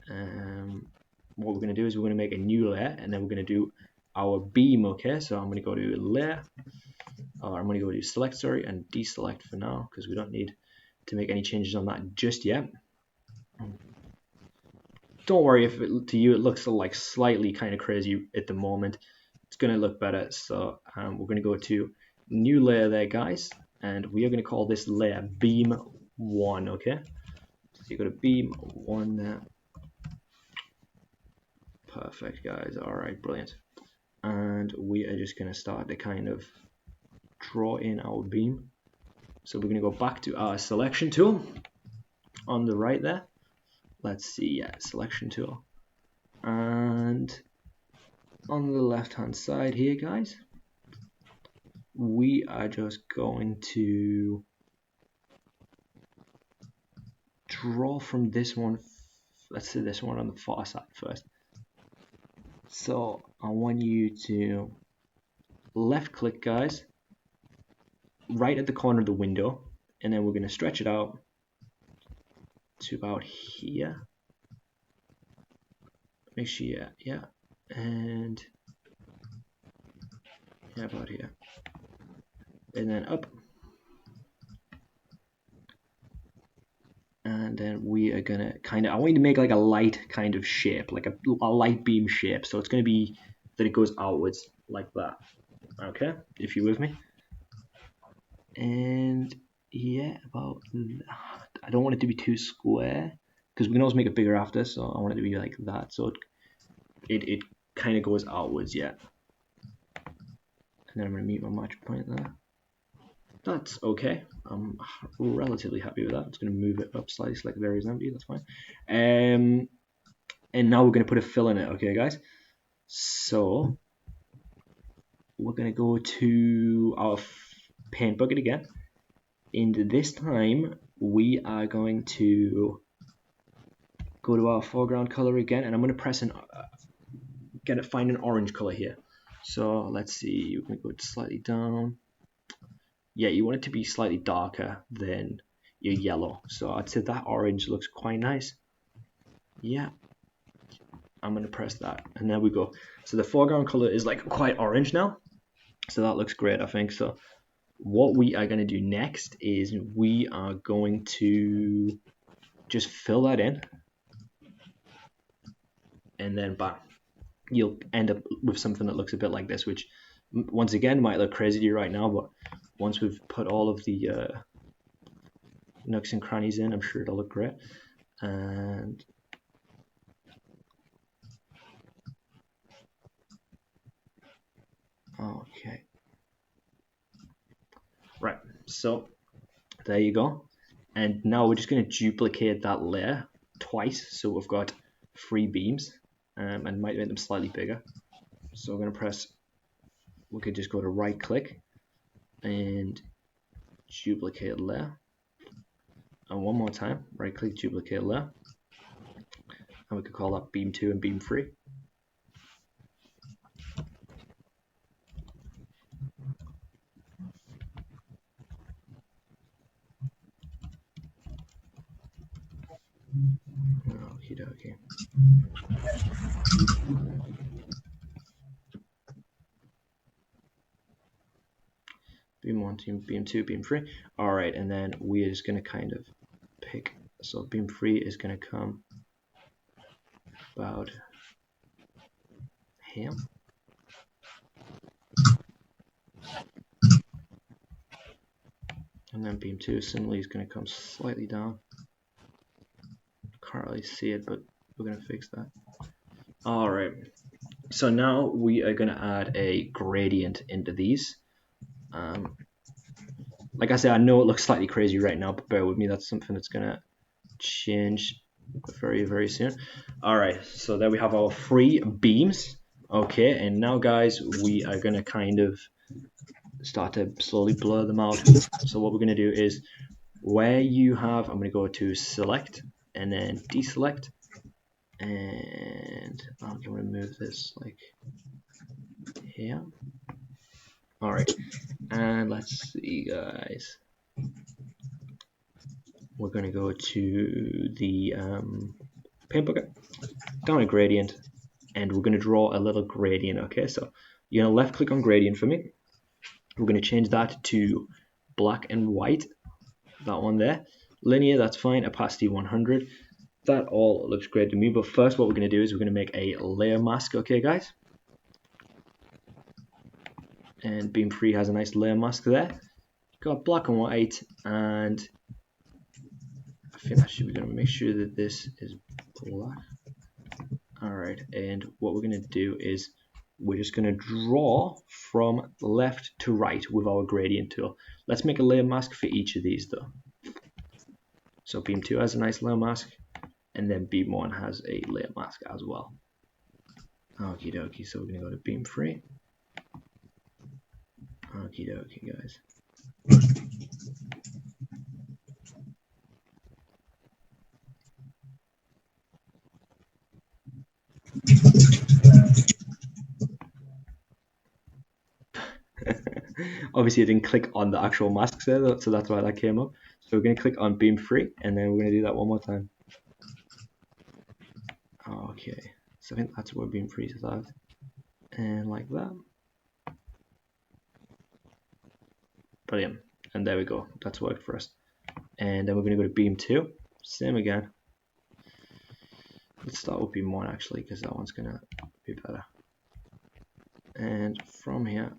What we're going to do is we're going to make a new layer, and then we're going to do our beam. Okay, so I'm going to go to layer. I'm going to go to select, sorry, and deselect for now because we don't need to make any changes on that just yet. Don't worry if to you it looks like slightly kind of crazy at the moment. It's going to look better. So we're going to go to new layer there, guys, and we are going to call this layer beam 1. Okay, so you go to beam 1 there. Perfect, guys. All right, brilliant. And we are just going to start to kind of draw in our beam. So we're going to go back to our selection tool on the right there. Let's see, yeah, selection tool. And on the left hand side here, guys, we are just going to draw from this one. Let's see this one on the far side first. So I want you to left click, guys, right at the corner of the window, and then we're going to stretch it out to about here. Make sure, yeah, and yeah, about here, and then up, And then we are gonna I want you to make like a light kind of shape, like a light beam shape. So it's gonna be that it goes outwards like that. Okay, if you're with me. And yeah, about that. I don't want it to be too square because we can always make it bigger after. So I want it to be like that. So it kind of goes outwards, yeah. And then I'm gonna meet my match point there. That's okay. I'm relatively happy with that. It's going to move it up slightly, like the area is empty. That's fine. And now we're going to put a fill in it. Okay, guys. So we're going to go to our paint bucket again. And this time we are going to go to our foreground color again, and I'm going to press find an orange color here. So let's see. We're going to go slightly down. Yeah, you want it to be slightly darker than your yellow. So I'd say that orange looks quite nice. Yeah, I'm going to press that, and there we go. So the foreground color is like quite orange now. So that looks great, I think. So what we are going to do next is we are going to just fill that in, and then bam, you'll end up with something that looks a bit like this, which once again might look crazy to you right now, but once we've put all of the nooks and crannies in, I'm sure it'll look great. And okay, right, so there you go. And now we're just going to duplicate that layer twice, so we've got 3 beams, and might make them slightly bigger. So we're going to press, we could just go to right click and duplicate layer, and one more time right click, duplicate layer, and we could call that beam 2 and beam 3. Okie dokie. Beam 1, beam 2, beam 3. Alright, and then we're just going to kind of pick, so beam 3 is going to come about here. And then beam 2 similarly is going to come slightly down. Can't really see it, but we're going to fix that. Alright, so now we are going to add a gradient into these. Like I said, I know it looks slightly crazy right now, but bear with me, that's something that's going to change very, very soon. Alright, so there we have our 3 beams. Okay, and now guys, we are going to kind of start to slowly blur them out. So what we're going to do is, where you have, I'm going to go to select and then deselect, and I'm going to move this like here. Alright, and let's see guys, we're going to go to the paint bucket, down a gradient, and we're going to draw a little gradient. Okay, so you're going to left click on gradient for me. We're going to change that to black and white, that one there. Linear, that's fine. Opacity 100. That all looks great to me. But first, what we're going to do is we're going to make a layer mask. Okay, guys. And beam 3 has a nice layer mask there. Got black and white, and I think actually we're going to make sure that this is black. Alright, and what we're going to do is we're just going to draw from left to right with our gradient tool. Let's make a layer mask for each of these though. So beam 2 has a nice layer mask, and then beam 1 has a layer mask as well. Okie dokie, so we're going to go to beam 3. Okie dokie, guys. Obviously I didn't click on the actual masks there, so that's why that came up. So we're going to click on beam 3, and then we're going to do that one more time. Okay, so I think that's where beam 3 is at. And like that. Brilliant. And there we go. That's worked for us. And then we're going to go to beam 2. same again. Let's start with beam 1 actually, because that one's gonna be better. And from here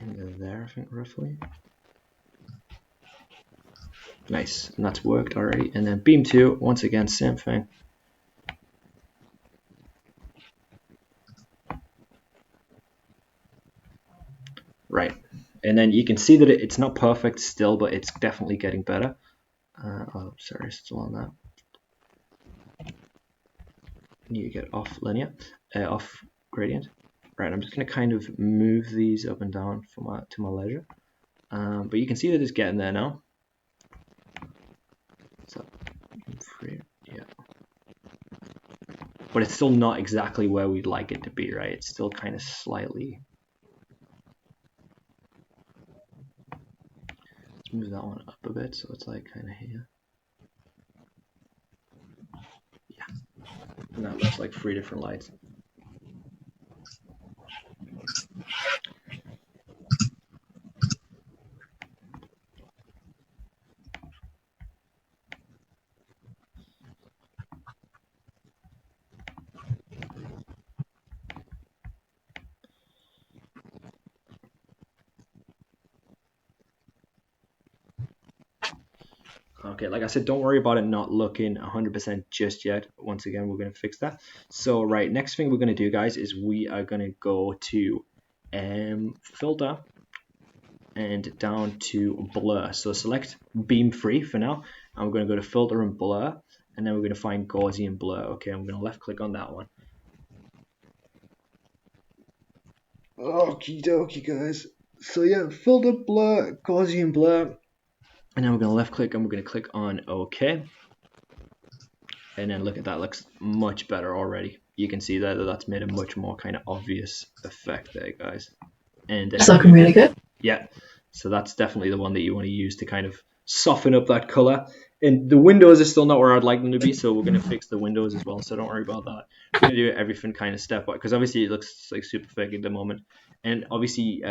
into there, I think roughly. Nice, and that's worked already. And then beam 2, once again, same thing. Right, and then you can see that it's not perfect still, but it's definitely getting better. Oh, sorry, still on that. You get off linear, off gradient. Right, I'm just going to kind of move these up and down to my leisure. But you can see that it's getting there now. So, yeah. But it's still not exactly where we'd like it to be, right? It's still kind of slightly. Let's move that one up a bit so it's like kind of here. Yeah. And that looks like 3 different lights. Okay, like I said, don't worry about it not looking 100% just yet. Once again, we're going to fix that. So, right, next thing we're going to do, guys, is we are going to go to filter and down to blur. So select beam 3 for now. And we're going to go to filter and blur. And then we're going to find Gaussian blur. Okay, I'm going to left click on that one. Okie dokie, guys. So yeah, filter, blur, Gaussian blur. And then we're going to left click and we're going to click on OK. And then look at that, looks much better already. You can see that that's made a much more kind of obvious effect there, guys. And it's looking really good. Yeah, so that's definitely the one that you want to use to kind of soften up that color. And the windows are still not where I'd like them to be, so we're going to fix the windows as well, so don't worry about that. We're going to do everything kind of step by, because obviously it looks like super fake at the moment. And obviously,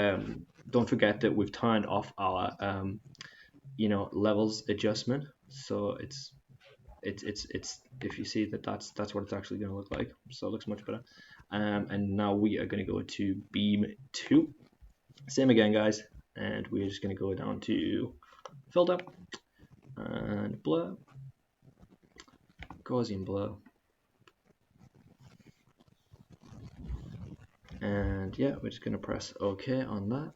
don't forget that we've turned off our levels adjustment, so it's if you see that's what it's actually going to look like, so it looks much better. And now we are going to go to beam 2, same again, guys, and we're just going to go down to filter and blur, Gaussian blur, and yeah, we're just going to press OK on that.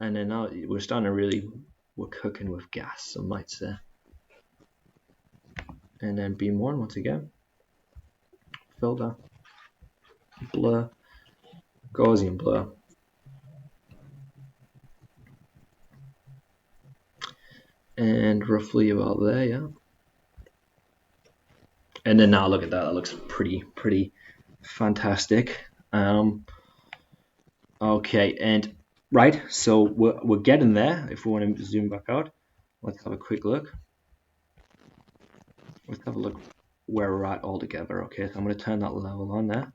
And then now we're starting to really, we're cooking with gas, some might say. And then beam 1 once again, filter, blur, Gaussian blur, and roughly about there, yeah. And then now look at that, that looks pretty fantastic. Okay, and right, so we're getting there. If we want to zoom back out, let's have a quick look. Let's have a look where we're at all together. Okay, so I'm going to turn that level on there.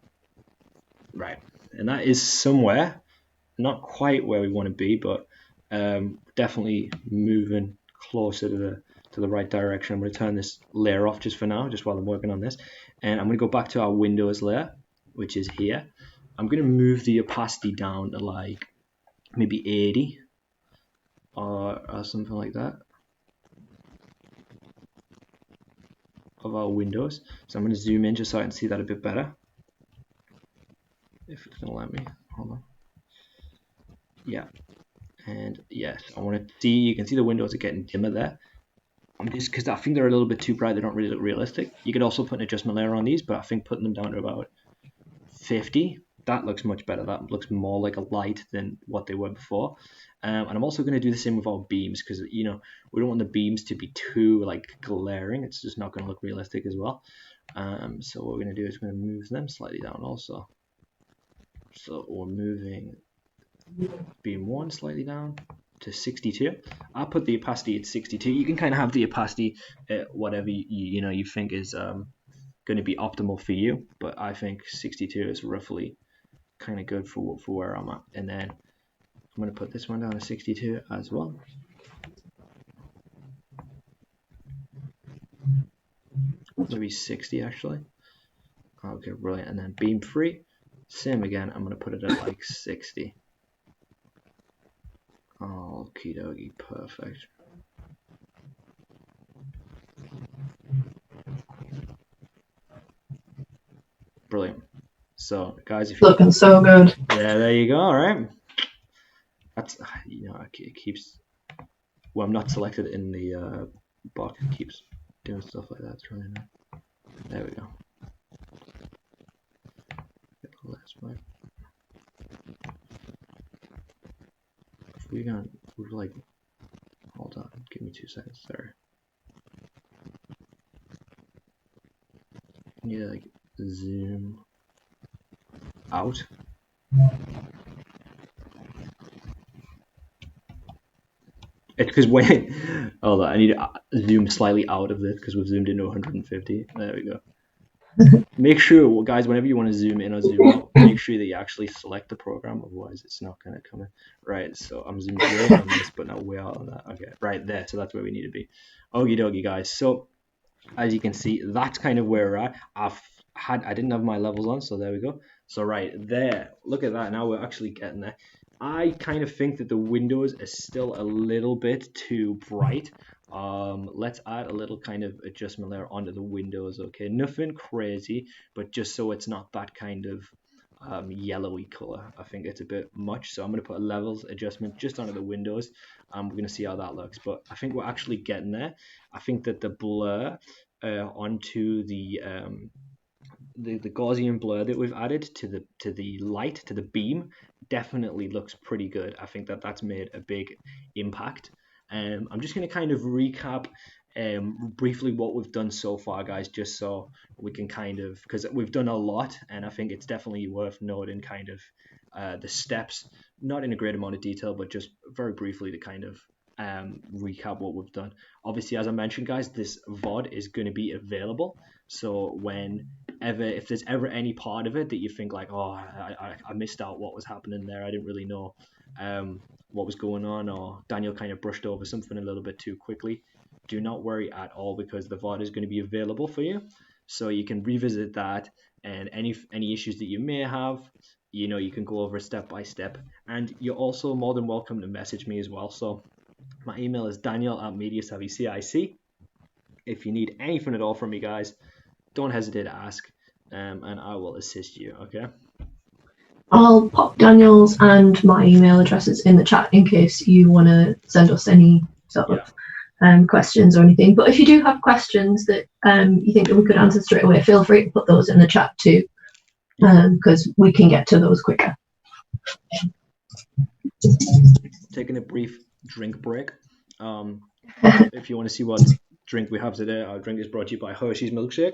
Right, and that is somewhere, not quite where we want to be, but definitely moving closer to the right direction. I'm going to turn this layer off just for now, just while I'm working on this, and I'm going to go back to our Windows layer, which is here. I'm going to move the opacity down to like maybe 80 or something like that of our windows. So I'm going to zoom in just so I can see that a bit better. If it's going to let me, hold on. Yeah, and yes, I want to see, you can see the windows are getting dimmer there. I'm just, because I think they're a little bit too bright, they don't really look realistic. You could also put an adjustment layer on these, but I think putting them down to about 50, that looks much better. That looks more like a light than what they were before. And I'm also going to do the same with our beams, because we don't want the beams to be too like glaring. It's just not going to look realistic as well. So what we're going to do is we're going to move them slightly down also. So we're moving beam 1 slightly down to 62. I'll put the opacity at 62. You can kind of have the opacity at whatever you think is going to be optimal for you, but I think 62 is roughly kind of good for where I'm at. And then I'm going to put this one down to 62 as well. maybe 60 actually. Okay, brilliant. And then beam free, same again. I'm gonna put it at like 60. Okie dokie, perfect. Brilliant. So, guys, if you Looking so good. yeah, there you go. All right. That's it keeps. Well, I'm not selected in the box. It keeps doing stuff like that. It's really nice. There we go. Get the last one. We're like, hold on. Give me 2 seconds. Sorry. I need to like zoom out. It's because when hold on, I need to zoom slightly out of this because we've zoomed into 150. There we go. Make sure, guys, whenever you want to zoom in or zoom out, make sure that you actually select the program, otherwise it's not going to come in. Right, so I'm zoomed way in on this, but not way out on that. Okay, right there, so that's where we need to be. Okie dokie, guys. So, as you can see, that's kind of where we're at. I didn't have my levels on, so there we go. So right there, look at that. Now we're actually getting there. I kind of think that the windows are still a little bit too bright. Let's add a little kind of adjustment layer onto the windows. Okay, nothing crazy, but just so it's not that kind of yellowy color. I think it's a bit much, so I'm going to put a levels adjustment just onto the windows. We're going to see how that looks, but I think we're actually getting there. I think that the blur onto the Gaussian blur that we've added to the light, to the beam, definitely looks pretty good. I think that that's made a big impact. I'm just going to kind of recap briefly what we've done so far, guys, just so we can kind of, because we've done a lot, and I think it's definitely worth noting kind of the steps, not in a great amount of detail, but just very briefly to kind of recap what we've done. Obviously, as I mentioned, guys, this VOD is going to be available. So if there's ever any part of it that you think like, oh, I missed out what was happening there, I didn't really know what was going on, or Daniel kind of brushed over something a little bit too quickly, do not worry at all, because the VOD is going to be available for you. So you can revisit that, and any issues that you may have, you can go over step by step. And you're also more than welcome to message me as well. So my email is daniel@mediasavvycic. If you need anything at all from me, guys, don't hesitate to ask, and I will assist you, okay? I'll pop Daniel's and my email addresses in the chat in case you want to send us any sort of questions or anything. But if you do have questions that you think that we could answer straight away, feel free to put those in the chat too, because we can get to those quicker. Taking a brief drink break. If you want to see what drink we have today, our drink is brought to you by Hershey's Milkshake.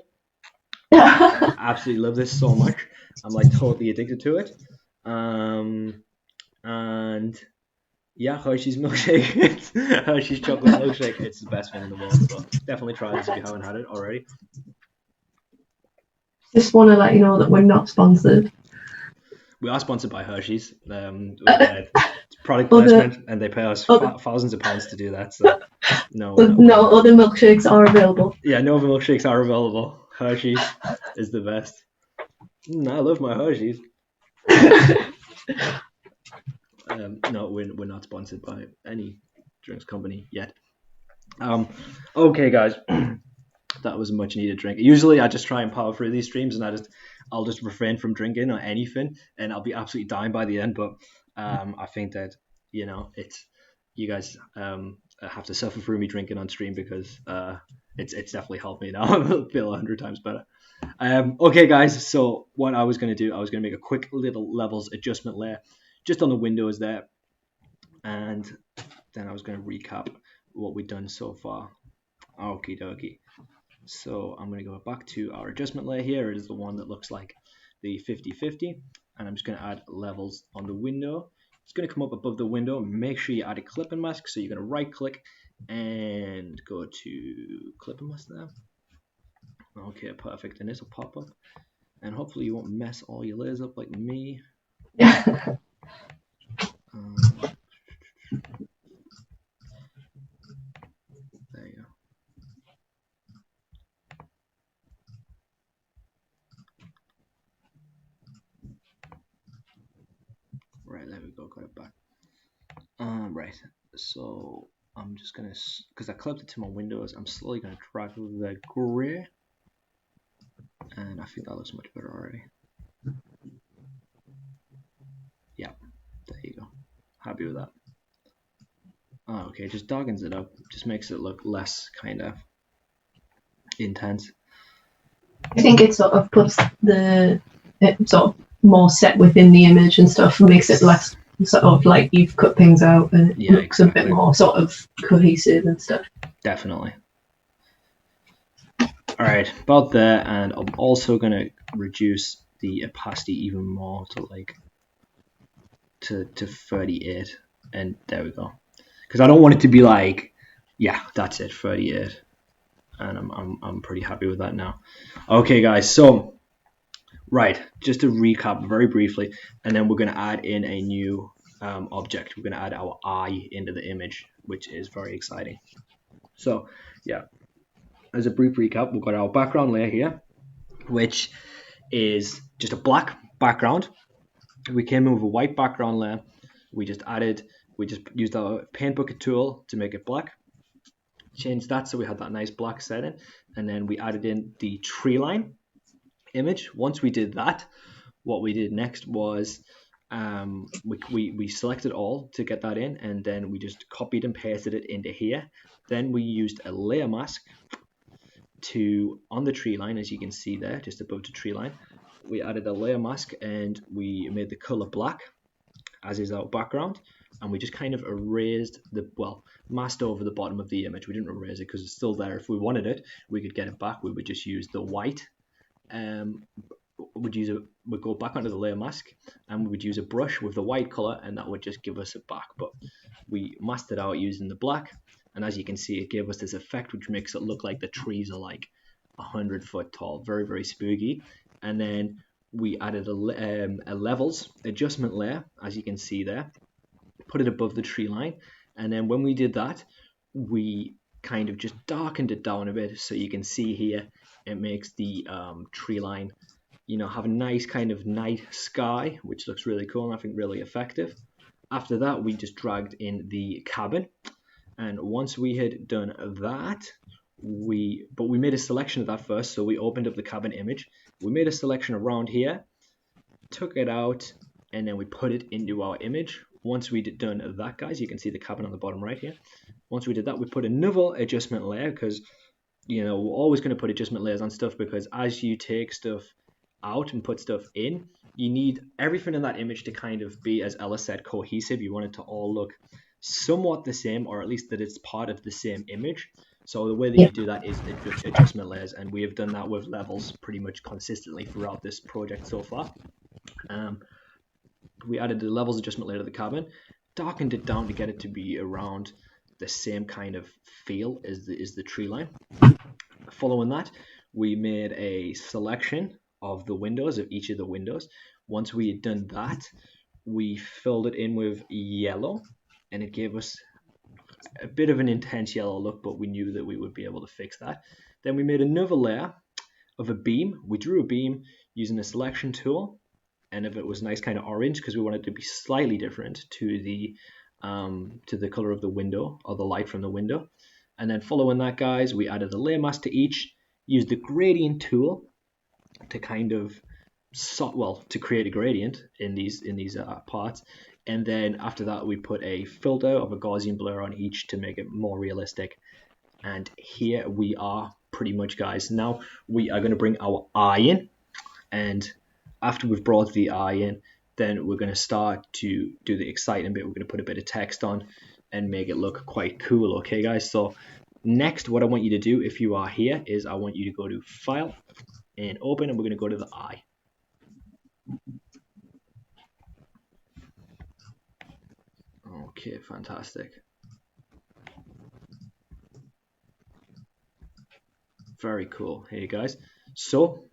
I absolutely love this so much. I'm like totally addicted to it. And yeah, Hershey's milkshake. Hershey's chocolate milkshake. It's the best thing in the world. So definitely try this if you haven't had it already. Just want to let you know that we're not sponsored. We are sponsored by Hershey's. It's product placement, and they pay us thousands of pounds to do that. So no other milkshakes are available. Yeah, no other milkshakes are available. Hershey's is the best. I love my Hershey's. No, we're not sponsored by any drinks company yet. Okay, guys, that was a much needed drink. Usually, I just try and power through these streams, and I'll just refrain from drinking or anything, and I'll be absolutely dying by the end. But I think that it's you guys have to suffer through me drinking on stream, because it's definitely helped me now. I feel 100 times better. Okay, guys, so what I was going to do, I was going to make a quick little levels adjustment layer just on the windows there, and then I was going to recap what we've done so far. Okie dokie. So I'm going to go back to our adjustment layer here. It is the one that looks like the 50-50, and I'm just going to add levels on the window. It's going to come up above the window. Make sure you add a clipping mask. So you're going to right click and go to clipping mask there. Okay, perfect. And this will pop up, and hopefully you won't mess all your layers up like me. There you go. we go, got it back. Right, so I'm just gonna, because I clipped it to my windows, I'm slowly gonna drag the gray, and I think that looks much better already. Yeah, there you go. Happy with that. Oh, okay, just darkens it up, just makes it look less kind of intense. I think it sort of puts it sort of more set within the image and stuff, and makes it less sort of like you've cut things out, and it looks exactly. A bit more sort of cohesive and stuff. Definitely. All right, about there, and I'm also gonna reduce the opacity even more to like to 38, and there we go. Because I don't want it to be like, yeah, that's it, 38, and I'm pretty happy with that now. Okay, guys, so right, just to recap very briefly, and then we're gonna add in a new object. We're gonna add our eye into the image, which is very exciting. So yeah, as a brief recap, we've got our background layer here, which is just a black background. We came in with a white background layer. We just used our paint bucket tool to make it black. Changed that so we had that nice black setting, and then we added in the tree line image. Once we did that, what we did next was we selected all to get that in, and then we just copied and pasted it into here. Then we used a layer mask on the tree line, as you can see there, just above the tree line. We added a layer mask and we made the color black, as is our background, and we just kind of masked over the bottom of the image. We didn't erase it because it's still there. If we wanted it, we could get it back. We would just use the white. We'd go back onto the layer mask, and we would use a brush with the white color, and that would just give us it back. But we masked it out using the black, and as you can see, it gave us this effect which makes it look like the trees are like 100 foot tall. Very, very spooky. And then we added a levels adjustment layer, as you can see there, put it above the tree line, and then when we did that, we kind of just darkened it down a bit, so you can see here it makes the tree line, have a nice kind of night sky, which looks really cool and I think really effective. After that, we just dragged in the cabin, and once we had done that, we made a selection of that first. So we opened up the cabin image, we made a selection around here, took it out, and then we put it into our image. Once we did done that, guys, you can see the cabin on the bottom right here. Once we did that, we put another adjustment layer, because we're always going to put adjustment layers on stuff, because as you take stuff out and put stuff in, you need everything in that image to kind of be, as Ella said, cohesive. You want it to all look somewhat the same, or at least that it's part of the same image. So the way that you do that is adjustment layers, and we have done that with levels pretty much consistently throughout this project so far. We added the levels adjustment layer to the cabin, darkened it down to get it to be around the same kind of feel as the tree line. Following that, we made a selection of the windows, of each of the windows. Once we had done that, we filled it in with yellow, and it gave us a bit of an intense yellow look, but we knew that we would be able to fix that. Then we made another layer of a beam. We drew a beam using a selection tool, and if it was nice kind of orange, because we wanted it to be slightly different to the color of the window, or the light from the window. And then following that, guys, we added a layer mask to each, used the gradient tool to kind of to create a gradient in these parts. And then after that, we put a filter of a Gaussian blur on each to make it more realistic. And here we are pretty much, guys. Now we are going to bring our eye in, and after we've brought the eye in, then we're going to start to do the exciting bit. We're going to put a bit of text on and make it look quite cool. Okay, guys, so next, what I want you to do, if you are here, is I want you to go to File and Open, and we're going to go to the eye. Okay, fantastic. Very cool. Hey, guys. So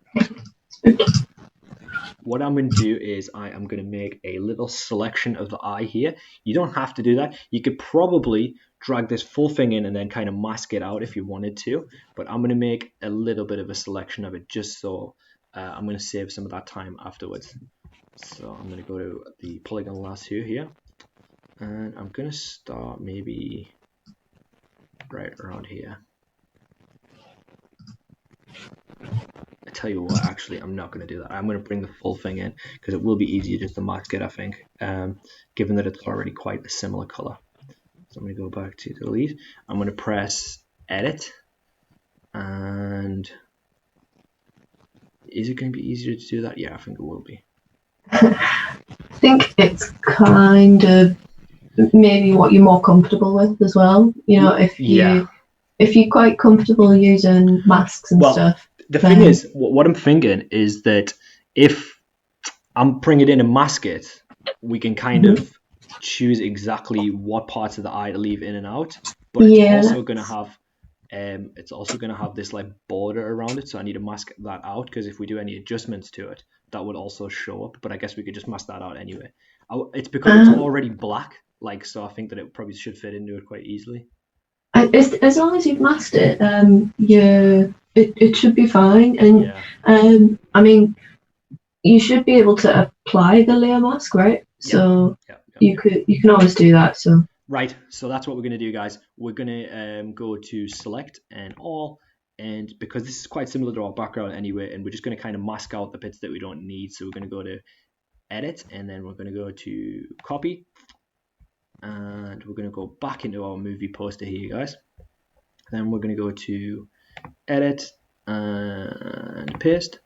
what I'm going to do is I am going to make a little selection of the eye here. You don't have to do that. You could probably drag this full thing in and then kind of mask it out if you wanted to. But I'm going to make a little bit of a selection of it, just so I'm going to save some of that time afterwards. So I'm going to go to the polygon lasso here, and I'm going to start maybe right around here. I tell you what, actually, I'm not going to do that. I'm going to bring the full thing in because it will be easier just to mask it, I think, given that it's already quite a similar color. So I'm going to go back to delete. I'm going to press edit, and is it going to be easier to do that? Yeah, I think it will be. I think it's kind of maybe what you're more comfortable with as well. You know, if you're quite comfortable using masks and stuff. The thing is, what I'm thinking is that if I'm bringing it in and mask it, we can kind of choose exactly what parts of the eye to leave in and out. But it's also going to have this like border around it, so I need to mask that out because if we do any adjustments to it, that would also show up. But I guess we could just mask that out anyway. It's because it's already black, like, so I think that it probably should fit into it quite easily. As long as you've masked it, it should be fine. And I mean, you should be able to apply the layer mask, right? So you can always do that. So right, so that's what we're going to do, guys. We're going to go to select and all, and because this is quite similar to our background anyway, and we're just going to kind of mask out the bits that we don't need. So we're going to go to edit, and then we're going to go to copy, and we're going to go back into our movie poster here, guys. Then we're going to go to edit and paste.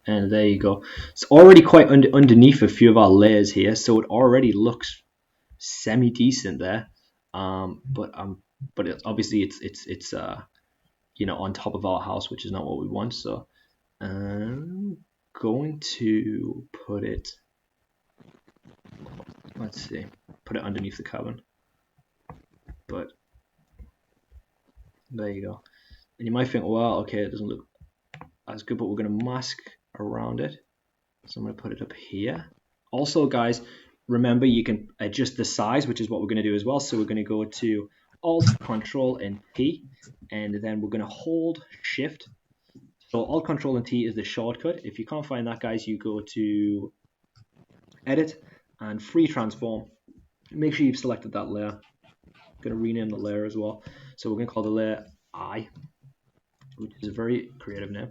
And there you go. It's already quite underneath a few of our layers here, so it already looks semi decent there. But obviously it's you know, on top of our house, which is not what we want. So I'm going to put it. Let's see, put it underneath the cabin. But there you go. And you might think, well, okay, it doesn't look as good, but we're going to mask around it. So I'm going to put it up here. Also, guys, remember you can adjust the size, which is what we're going to do as well. So we're going to go to Alt, Control, and T, and then we're going to hold Shift. So Alt, Control, and T is the shortcut. If you can't find that, guys, you go to Edit and Free Transform. Make sure you've selected that layer. I'm going to rename the layer as well. So we're going to call the layer I, which is a very creative name.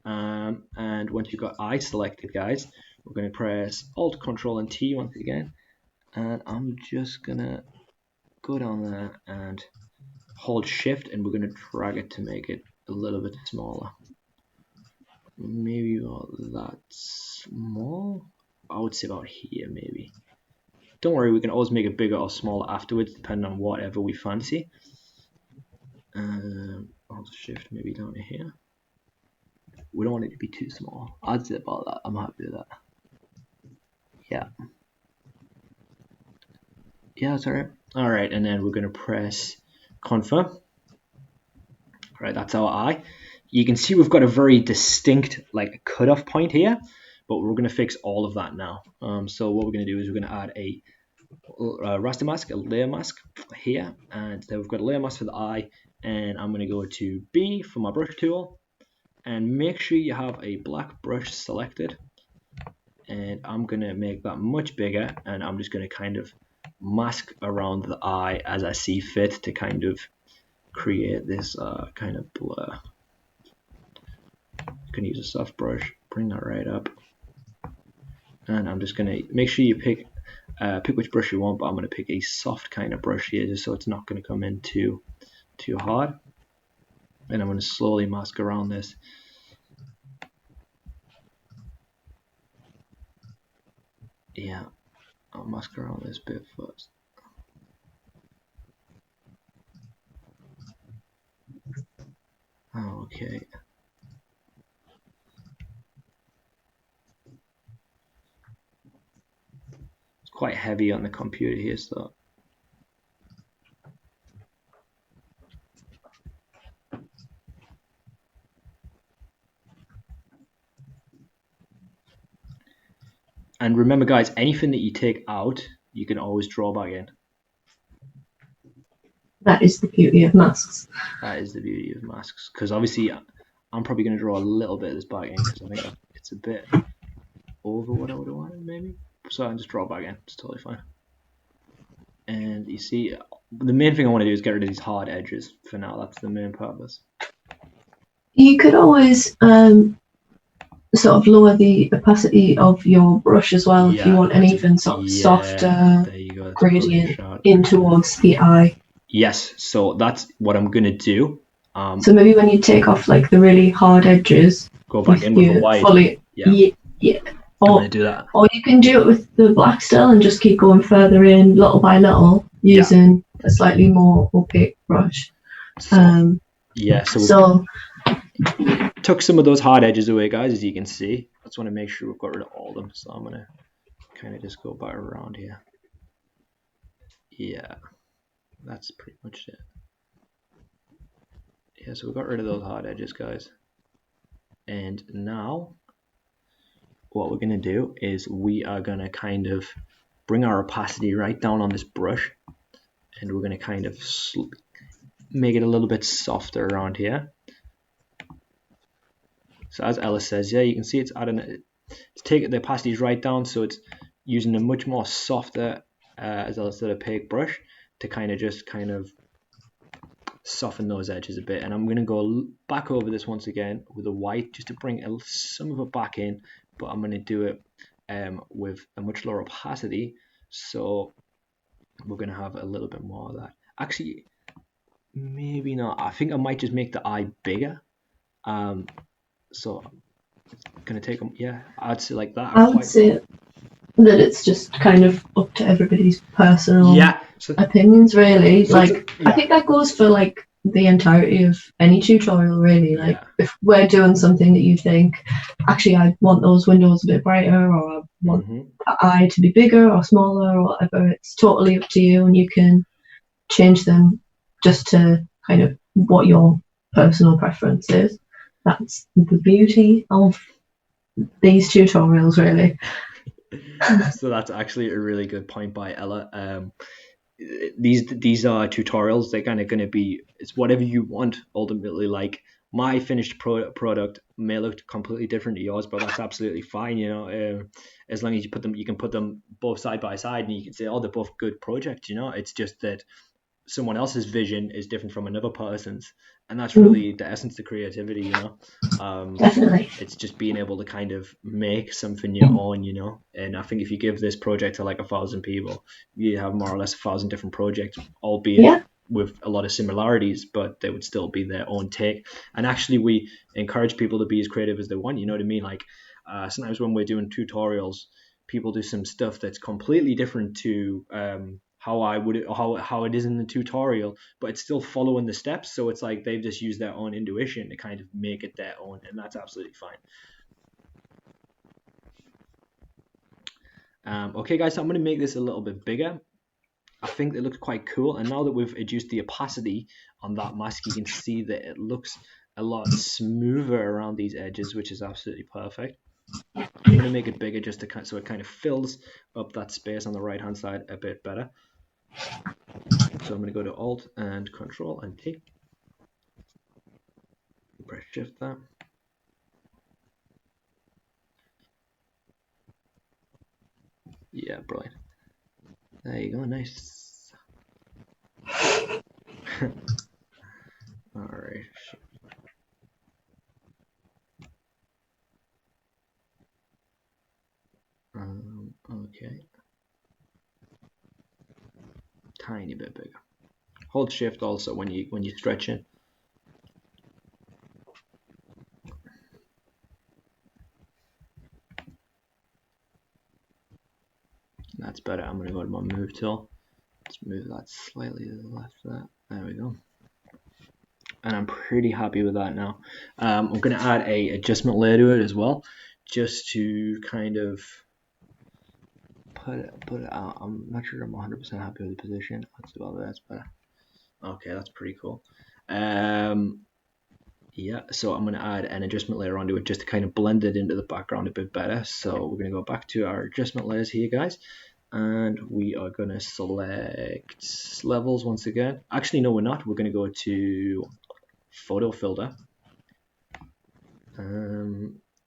And once you've got I selected, guys, we're going to press Alt, Control, and T once again. And I'm just going to go down there and hold Shift, and we're going to drag it to make it a little bit smaller. Maybe about that small. I would say about here, maybe. Don't worry, we can always make it bigger or smaller afterwards, depending on whatever we fancy. Alt Shift, maybe down to here. We don't want it to be too small. I'd say about that. I'm happy with that. Yeah. Yeah, that's alright. Alright, and then we're going to press confirm. Right, that's our eye. You can see we've got a very distinct like cutoff point here, but we're going to fix all of that now. So what we're going to do is we're going to add a raster mask, a layer mask here, and then we've got a layer mask for the eye, and I'm going to go to B for my brush tool, and make sure you have a black brush selected, and I'm going to make that much bigger, and I'm just going to kind of mask around the eye as I see fit to kind of create this kind of blur. You can use a soft brush, bring that right up, and I'm just going to make sure you pick which brush you want, but I'm going to pick a soft kind of brush here just so it's not going to come in too hard. And I'm going to slowly mask around this. Yeah, I'll mask around this bit first. Okay. It's quite heavy on the computer here, so. And remember, guys, anything that you take out, you can always draw back in. That is the beauty of masks. That is the beauty of masks. Because obviously, I'm probably going to draw a little bit of this back in because I think It's a bit over what I would have wanted, maybe. So I just draw it back in. It's totally fine. And you see, the main thing I want to do is get rid of these hard edges for now. That's the main purpose. You could always sort of lower the opacity of your brush as well if you want an even sort of softer gradient in towards the eye. Yes, so that's what I'm gonna do. So maybe when you take off like the really hard edges, go back in with the white. Yeah. I'm gonna do that. Or you can do it with the black still and just keep going further in little by little using a slightly more opaque brush. So took some of those hard edges away, guys, as you can see. I just want to make sure we've got rid of all of them. So I'm gonna kind of just go back around here. Yeah, that's pretty much it. Yeah, so we got rid of those hard edges, guys. And now what we're going to do is we are going to kind of bring our opacity right down on this brush, and we're going to kind of make it a little bit softer around here. So as Ella says, yeah, you can see it's adding it. It's taking the opacities right down, so it's using a much more softer, as Ella said, opaque brush to kind of soften those edges a bit. And I'm going to go back over this once again with a white just to bring some of it back in, but I'm going to do it with a much lower opacity, so we're going to have a little bit more of that. Actually, maybe not. I think I might just make the eye bigger. So I'm going to take them, yeah, I'd say like that. I would say that it's just kind of up to everybody's personal opinions, really. I think that goes for like the entirety of any tutorial, really. Like if we're doing something that you think, actually I want those windows a bit brighter, or I want the eye to be bigger or smaller or whatever, it's totally up to you, and you can change them just to kind of what your personal preference is. That's the beauty of these tutorials, really. So that's actually a really good point by Ella. These are tutorials. They're kind of going to be, it's whatever you want ultimately. Like my finished product may look completely different to yours, but that's absolutely fine, you know. As long as you can put them both side by side, and you can say, oh, they're both good projects, you know. It's just that someone else's vision is different from another person's, and that's really the essence of creativity, you know. Definitely. It's just being able to kind of make something your own, you know. And I think if you give this project to like 1,000 people, you have more or less 1,000 different projects, albeit with a lot of similarities, but they would still be their own take. And actually, we encourage people to be as creative as they want, you know what I mean? Like sometimes when we're doing tutorials, people do some stuff that's completely different to how it is in the tutorial, but it's still following the steps. So it's like they've just used their own intuition to kind of make it their own, and that's absolutely fine. Okay, guys, so I'm going to make this a little bit bigger. I think it looks quite cool, and now that we've reduced the opacity on that mask, you can see that it looks a lot smoother around these edges, which is absolutely perfect. I'm going to make it bigger just to so it kind of fills up that space on the right hand side a bit better. So I'm going to go to Alt and Control and T. Press Shift that. Yeah, brilliant. There you go, nice. Alright. Okay. Tiny bit bigger. Hold Shift also when you stretch it. That's better. I'm going to go to my Move tool. Let's move that slightly to the left of that. There we go. And I'm pretty happy with that now. I'm going to add a adjustment layer to it as well, just to kind of put it out. I'm not sure I'm 100% happy with the position. Let's do all that. That's better. Okay, that's pretty cool. Yeah, so I'm going to add an adjustment layer onto it just to kind of blend it into the background a bit better. So we're going to go back to our adjustment layers here, guys, and we are going to select levels once again. Actually, no, we're not. We're going to go to photo filter.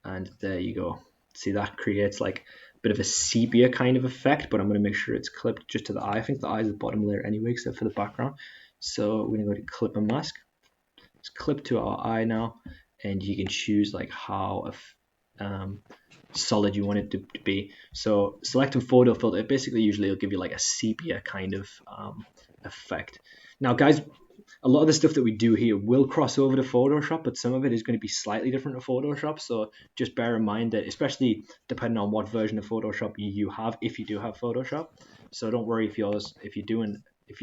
and there you go. See, that creates like a bit of a sepia kind of effect, but I'm going to make sure it's clipped just to the eye. I think the eye is the bottom layer anyway, except for the background. So we're going to go to clip and mask. It's clipped to our eye now, and you can choose like how solid you want it to be. So selecting photo filter, it basically usually will give you like a sepia kind of effect. Now guys, a lot of the stuff that we do here will cross over to Photoshop, but some of it is going to be slightly different to Photoshop. So just bear in mind that, especially depending on what version of Photoshop you have, if you do have Photoshop. So don't worry if you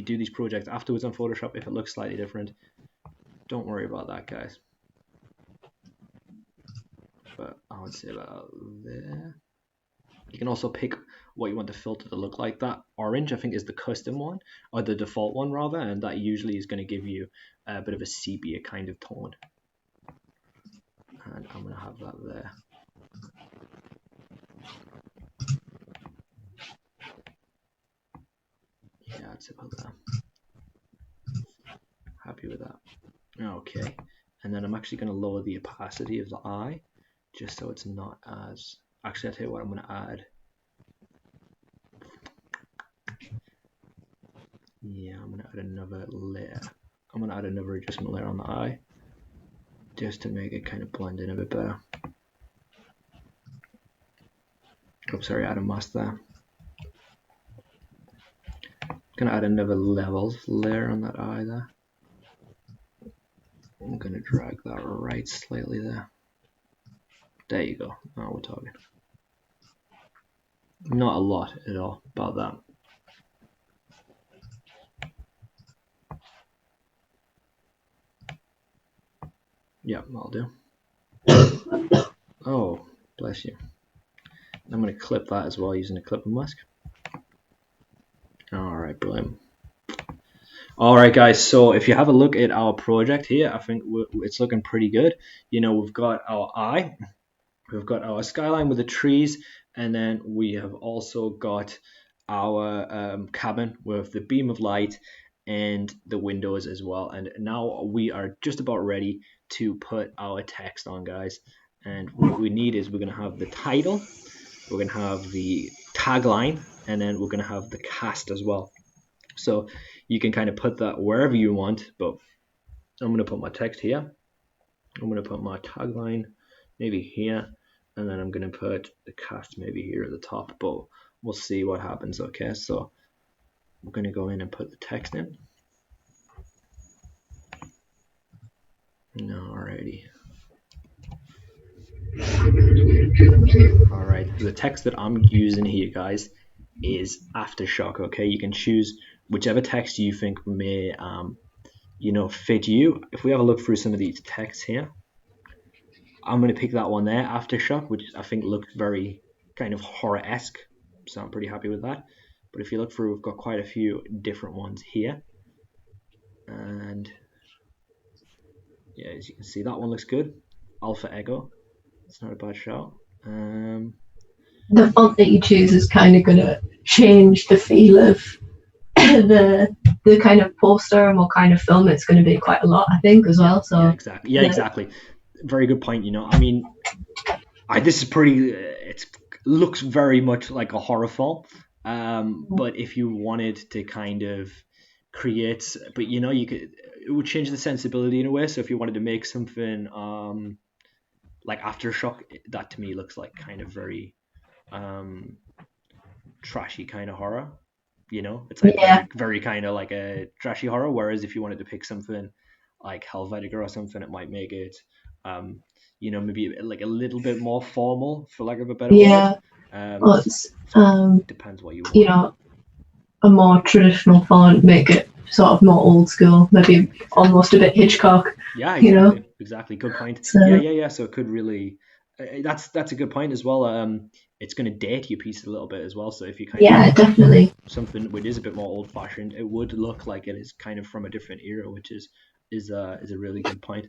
do these projects afterwards on Photoshop, if it looks slightly different, don't worry about that, guys. But I would say about there. You can also pick what you want the filter to look like. That orange, I think, is the custom one, or the default one rather, and that usually is going to give you a bit of a sepia kind of tone. And I'm going to have that there. Yeah, it's about that. Happy with that. Okay, and then I'm actually going to lower the opacity of the eye, just so it's not as... Actually, I'll tell you what, I'm going to add... Yeah, I'm going to add another layer. I'm going to add another adjustment layer on the eye, just to make it kind of blend in a bit better. Oh, sorry, add a mask there. Gonna add another levels layer on that eye there. I'm gonna drag that right slightly there. There you go. Now we're talking. Not a lot at all about that. Yeah, that'll do. Oh, bless you. I'm gonna clip that as well using a clipper mask. Alright, brilliant. Alright guys, so if you have a look at our project here, I think it's looking pretty good. You know, we've got our eye, we've got our skyline with the trees, and then we have also got our cabin with the beam of light and the windows as well. And now we are just about ready to put our text on, guys. And what we need is we're going to have the title, we're going to have the tagline, and then we're going to have the cast as well. So you can kind of put that wherever you want, but I'm going to put my text here. I'm going to put my tagline maybe here, and then I'm going to put the cast maybe here at the top, but we'll see what happens. Okay, so we're going to go in and put the text in. Alrighty. Alright, the text that I'm using here, guys, is Aftershock. Okay, you can choose whichever text you think may fit you. If we have a look through some of these texts here, I'm going to pick that one there, Aftershock, which I think looks very kind of horror-esque, so I'm pretty happy with that. But if you look through, we've got quite a few different ones here, and yeah, as you can see, that one looks good. Alpha Ego, it's not a bad shout. The font that you choose is kind of going to change the feel of the kind of poster and what kind of film it's going to be quite a lot, I think, as well. So yeah, exactly. Yeah, exactly. Very good point. I mean, this is pretty. It looks very much like a horror film. But if you wanted to kind of create, but you could, it would change the sensibility in a way. So if you wanted to make something like Aftershock, that to me looks like kind of very trashy kind of horror. It's like very, very kind of like a trashy horror. Whereas if you wanted to pick something like Helvetica or something, it might make it maybe like a little bit more formal, for lack of a better word. Well, it's depends what you want. A more traditional font, make it sort of more old school, maybe almost a bit Hitchcock. Yeah, exactly. Exactly. Good point. So, yeah. So it could really. That's a good point as well. It's going to date your piece a little bit as well. So if you kind of definitely something which is a bit more old fashioned, it would look like it is kind of from a different era, which is a really good point.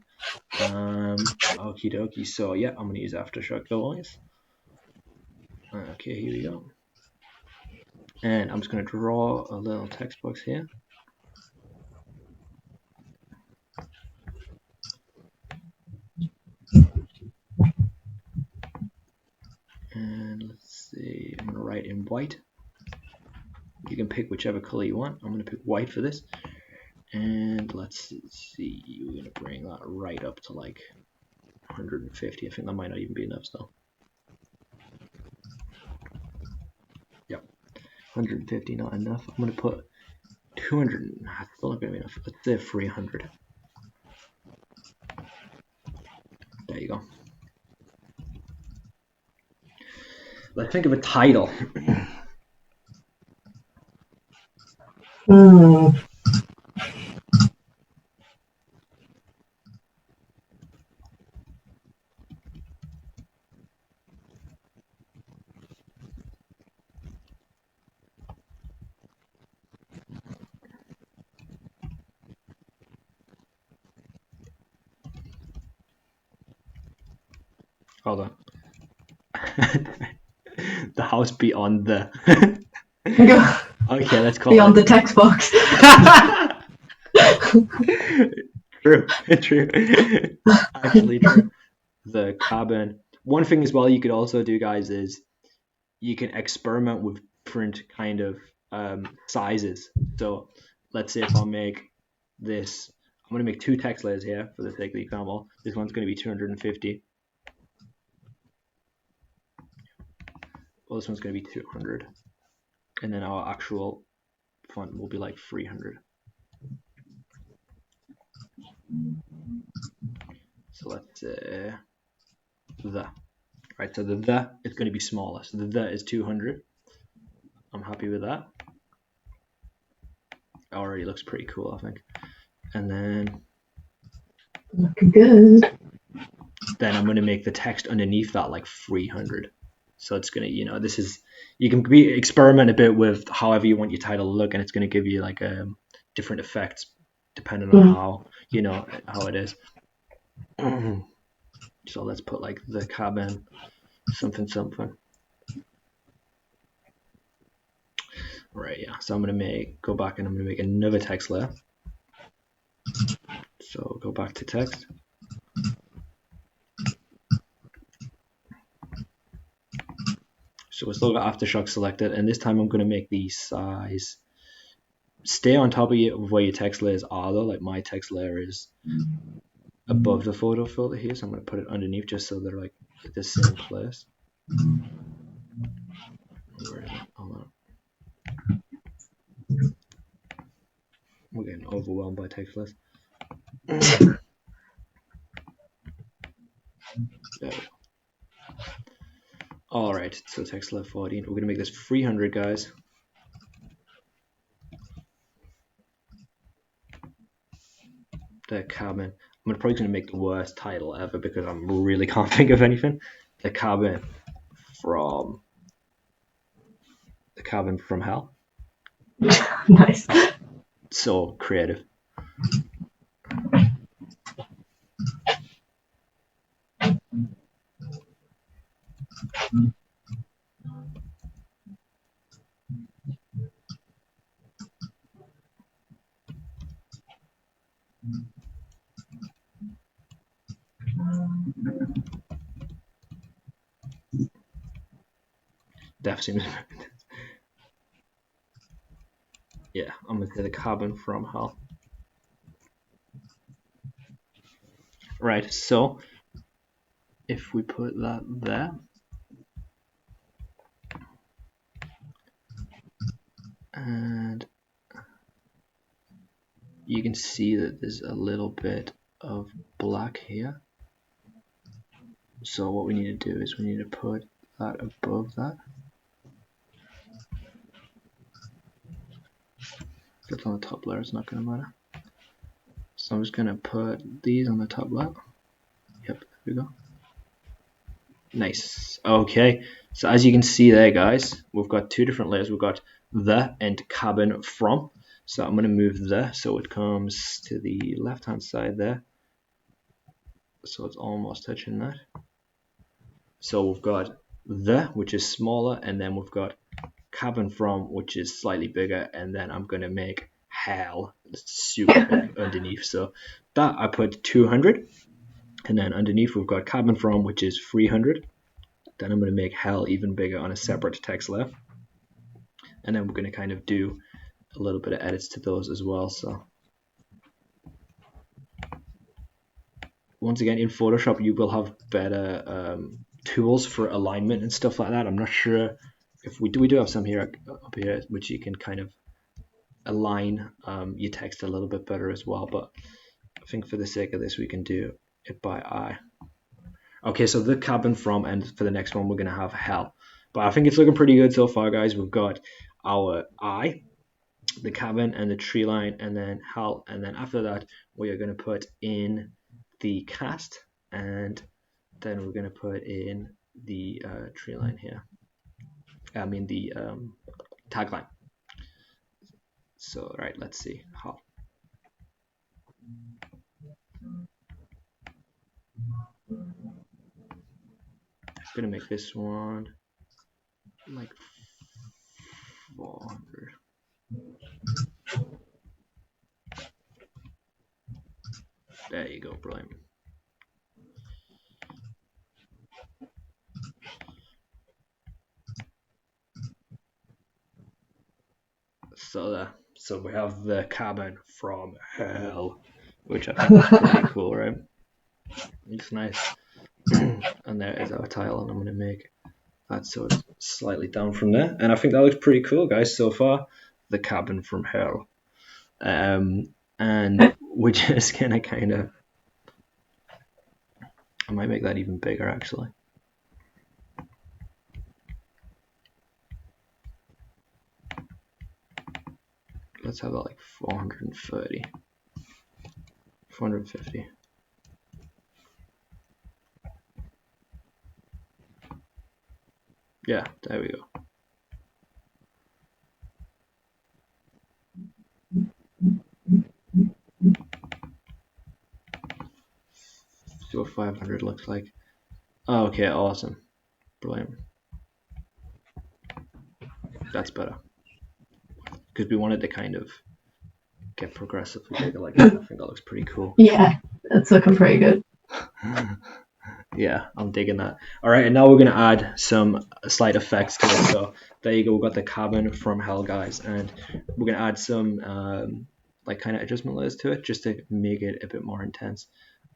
Okie dokie. So yeah, I'm gonna use Aftershock guys. Okay, here we go. And I'm just gonna draw a little text box here. white. You can pick whichever color you want. I'm going to pick white for this. And let's see, we're going to bring that right up to like 150. I think that might not even be enough still. Yep, 150 not enough. I'm going to put 200. That's still not going to be enough. Let's say 300. There you go. Let's think of a title. Hold on. The house beyond the. Okay, let's call beyond it the text box. True. Actually true. The cabin. One thing as well you could also do, guys, is you can experiment with different kind of sizes. So let's say if I make this, I'm going to make 2 text layers here for the sake of the example. This one's going to be 250. Well, this one's going to be 200. And then our actual font will be like 300. So let's say the. Right, so the is going to be smaller. So the is 200. I'm happy with that. Already looks pretty cool, I think. And then looking good. Then I'm going to make the text underneath that like 300. So it's going to, this is, you can experiment a bit with however you want your title to look, and it's going to give you like different effects depending on how, how it is. So let's put like the cabin something. Right, yeah. So I'm going to go back and I'm going to make another text layer. So go back to text. So we're still got Aftershock selected, and this time I'm going to make the size stay on top of where your text layers are though. Like my text layer is above the photo filter here, so I'm going to put it underneath just so they're like at the same place. Where is it? Hold on. We're getting overwhelmed by text layers. There we go. Alright, so text layer 14. We're going to make this 300, guys. The cabin. I'm probably going to make the worst title ever because I really can't think of anything. The cabin from hell. Nice. So creative. Definitely. Yeah, I'm going to say the cabin from hell. Right, so if we put that there, and you can see that there's a little bit of black here. So what we need to do is we need to put that above that. If it's on the top layer, it's not going to matter. So I'm just going to put these on the top layer. Yep, there we go. Nice. Okay, so as you can see there, guys, we've got 2 different layers. We've got the and cabin from. So I'm going to move the so it comes to the left hand side there. So it's almost touching that. So we've got the, which is smaller, and then we've got cabin from, which is slightly bigger, and then I'm going to make hell super big underneath. So that I put 200, and then underneath we've got cabin from, which is 300. Then I'm going to make hell even bigger on a separate text layer. and then we're going to kind of do a little bit of edits to those as well. So once again, in Photoshop you will have better tools for alignment and stuff like that. I'm not sure if we do have some here up here which you can kind of align your text a little bit better as well, but I think for the sake of this we can do it by eye. Okay, so the cabin from, and for the next one we're going to have hell, but I think it's looking pretty good so far, guys. We've got our eye, the cabin, and the tree line, and then hell, and then after that we are going to put in the cast, and then we're going to put in the tree line here, I mean the tagline. So right, let's see how. I'm gonna make this one like 400. There you go, brilliant. So we have the cabin from hell, which I think is pretty cool, right? It's nice. And there is our title, and I'm gonna make that sort of slightly down from there, and I think that looks pretty cool, guys. So far, the cabin from hell, and we're just gonna kind of, I might make that even bigger actually. Let's have that like 430, 450. Yeah, there we go. See what 500 looks like. Oh, okay, awesome. Brilliant. That's better. Because we wanted to kind of get progressively bigger like that. I think that looks pretty cool. Yeah, that's looking pretty good. Yeah, I'm digging that. All right, and now we're going to add some slight effects to it. So there you go, we've got the cabin from hell, guys, and we're going to add some like kind of adjustment layers to it just to make it a bit more intense.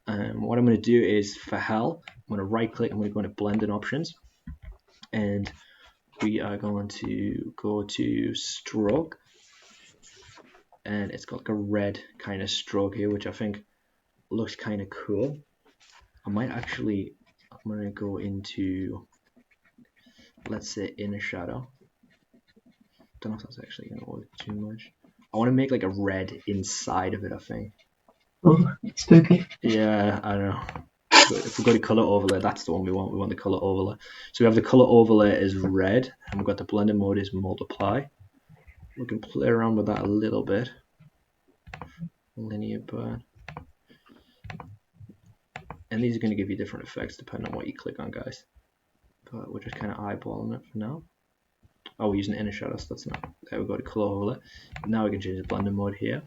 What I'm going to do is for hell, I'm going to right click, I'm going to go into blending options, and we are going to go to stroke, and it's got like a red kind of stroke here, which I think looks kind of cool. I'm going to go into, let's say, inner shadow. Don't know if that's actually going to work too much. I want to make like a red inside of it, I think. Oh, spooky. Yeah, I don't know. If we go to color overlay, that's the one we want. We want the color overlay. So we have the color overlay is red, and we've got the blending mode is multiply. We can play around with that a little bit. Linear burn. And these are going to give you different effects depending on what you click on, guys. But we're just kind of eyeballing it for now. Oh, we're using inner shadow, so that's not. There we go to color overlay. Now we can change the blending mode here.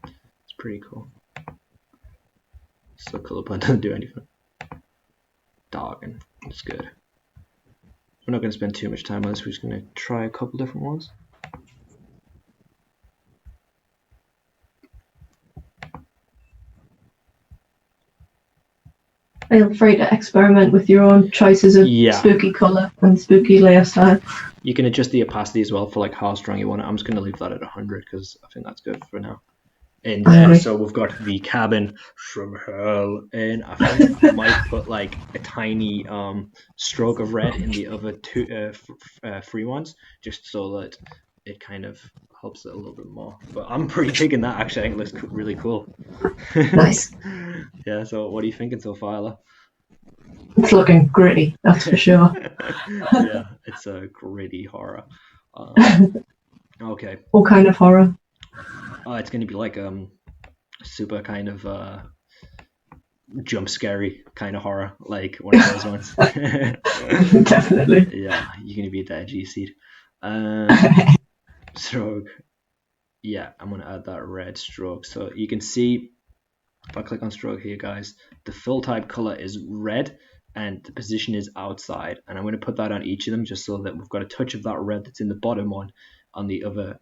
It's pretty cool. So color blend doesn't do anything. Darken, it's good. We're not going to spend too much time on this. We're just going to try a couple different ones. Feel free to experiment with your own choices of spooky color and spooky layer style. You can adjust the opacity as well for like how strong you want it. I'm just going to leave that at 100 because I think that's good for now. And so we've got the cabin from hell, and I think I might put like a tiny stroke of red in the other two free ones, just so that it kind of helps it a little bit more. But I'm pretty digging that, actually. I think it looks really cool. Nice. Yeah, so what are you thinking so far, Ella? It's looking gritty, that's for sure. Yeah, it's a gritty horror. Okay. What kind of horror? It's going to be like super kind of jump scary kind of horror, like one of those ones. Definitely. Yeah, you're going to be at the edge of your seat. Stroke. Yeah, I'm going to add that red stroke. So you can see, if I click on stroke here, guys, the fill type color is red, and the position is outside. And I'm going to put that on each of them just so that we've got a touch of that red that's in the bottom one on the other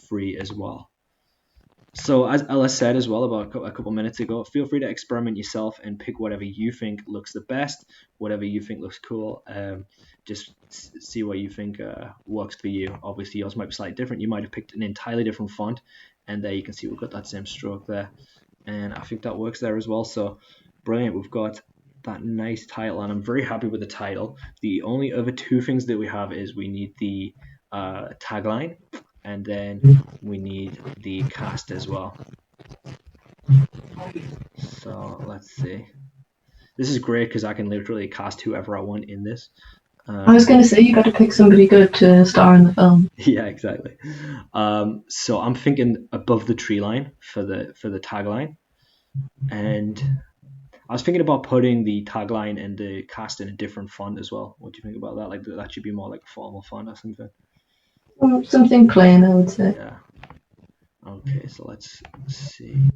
three as well. So as Ella said as well about a couple minutes ago, feel free to experiment yourself and pick whatever you think looks the best, whatever you think looks cool. Just see what you think works for you. Obviously yours might be slightly different. You might have picked an entirely different font, and there you can see we've got that same stroke there, and I think that works there as well. So brilliant, we've got that nice title, and I'm very happy with the title. The only other two things that we have is we need the tagline, and then we need the cast as well. So let's see. This is great because I can literally cast whoever I want in this. I was going to say, you got to pick somebody good to star in the film. Yeah, exactly. So I'm thinking above the tree line for the tagline, and I was thinking about putting the tagline and the cast in a different font as well. What do you think about that? Like that should be more like a formal font or something. Something plain, I would say. Yeah. Okay, so let's see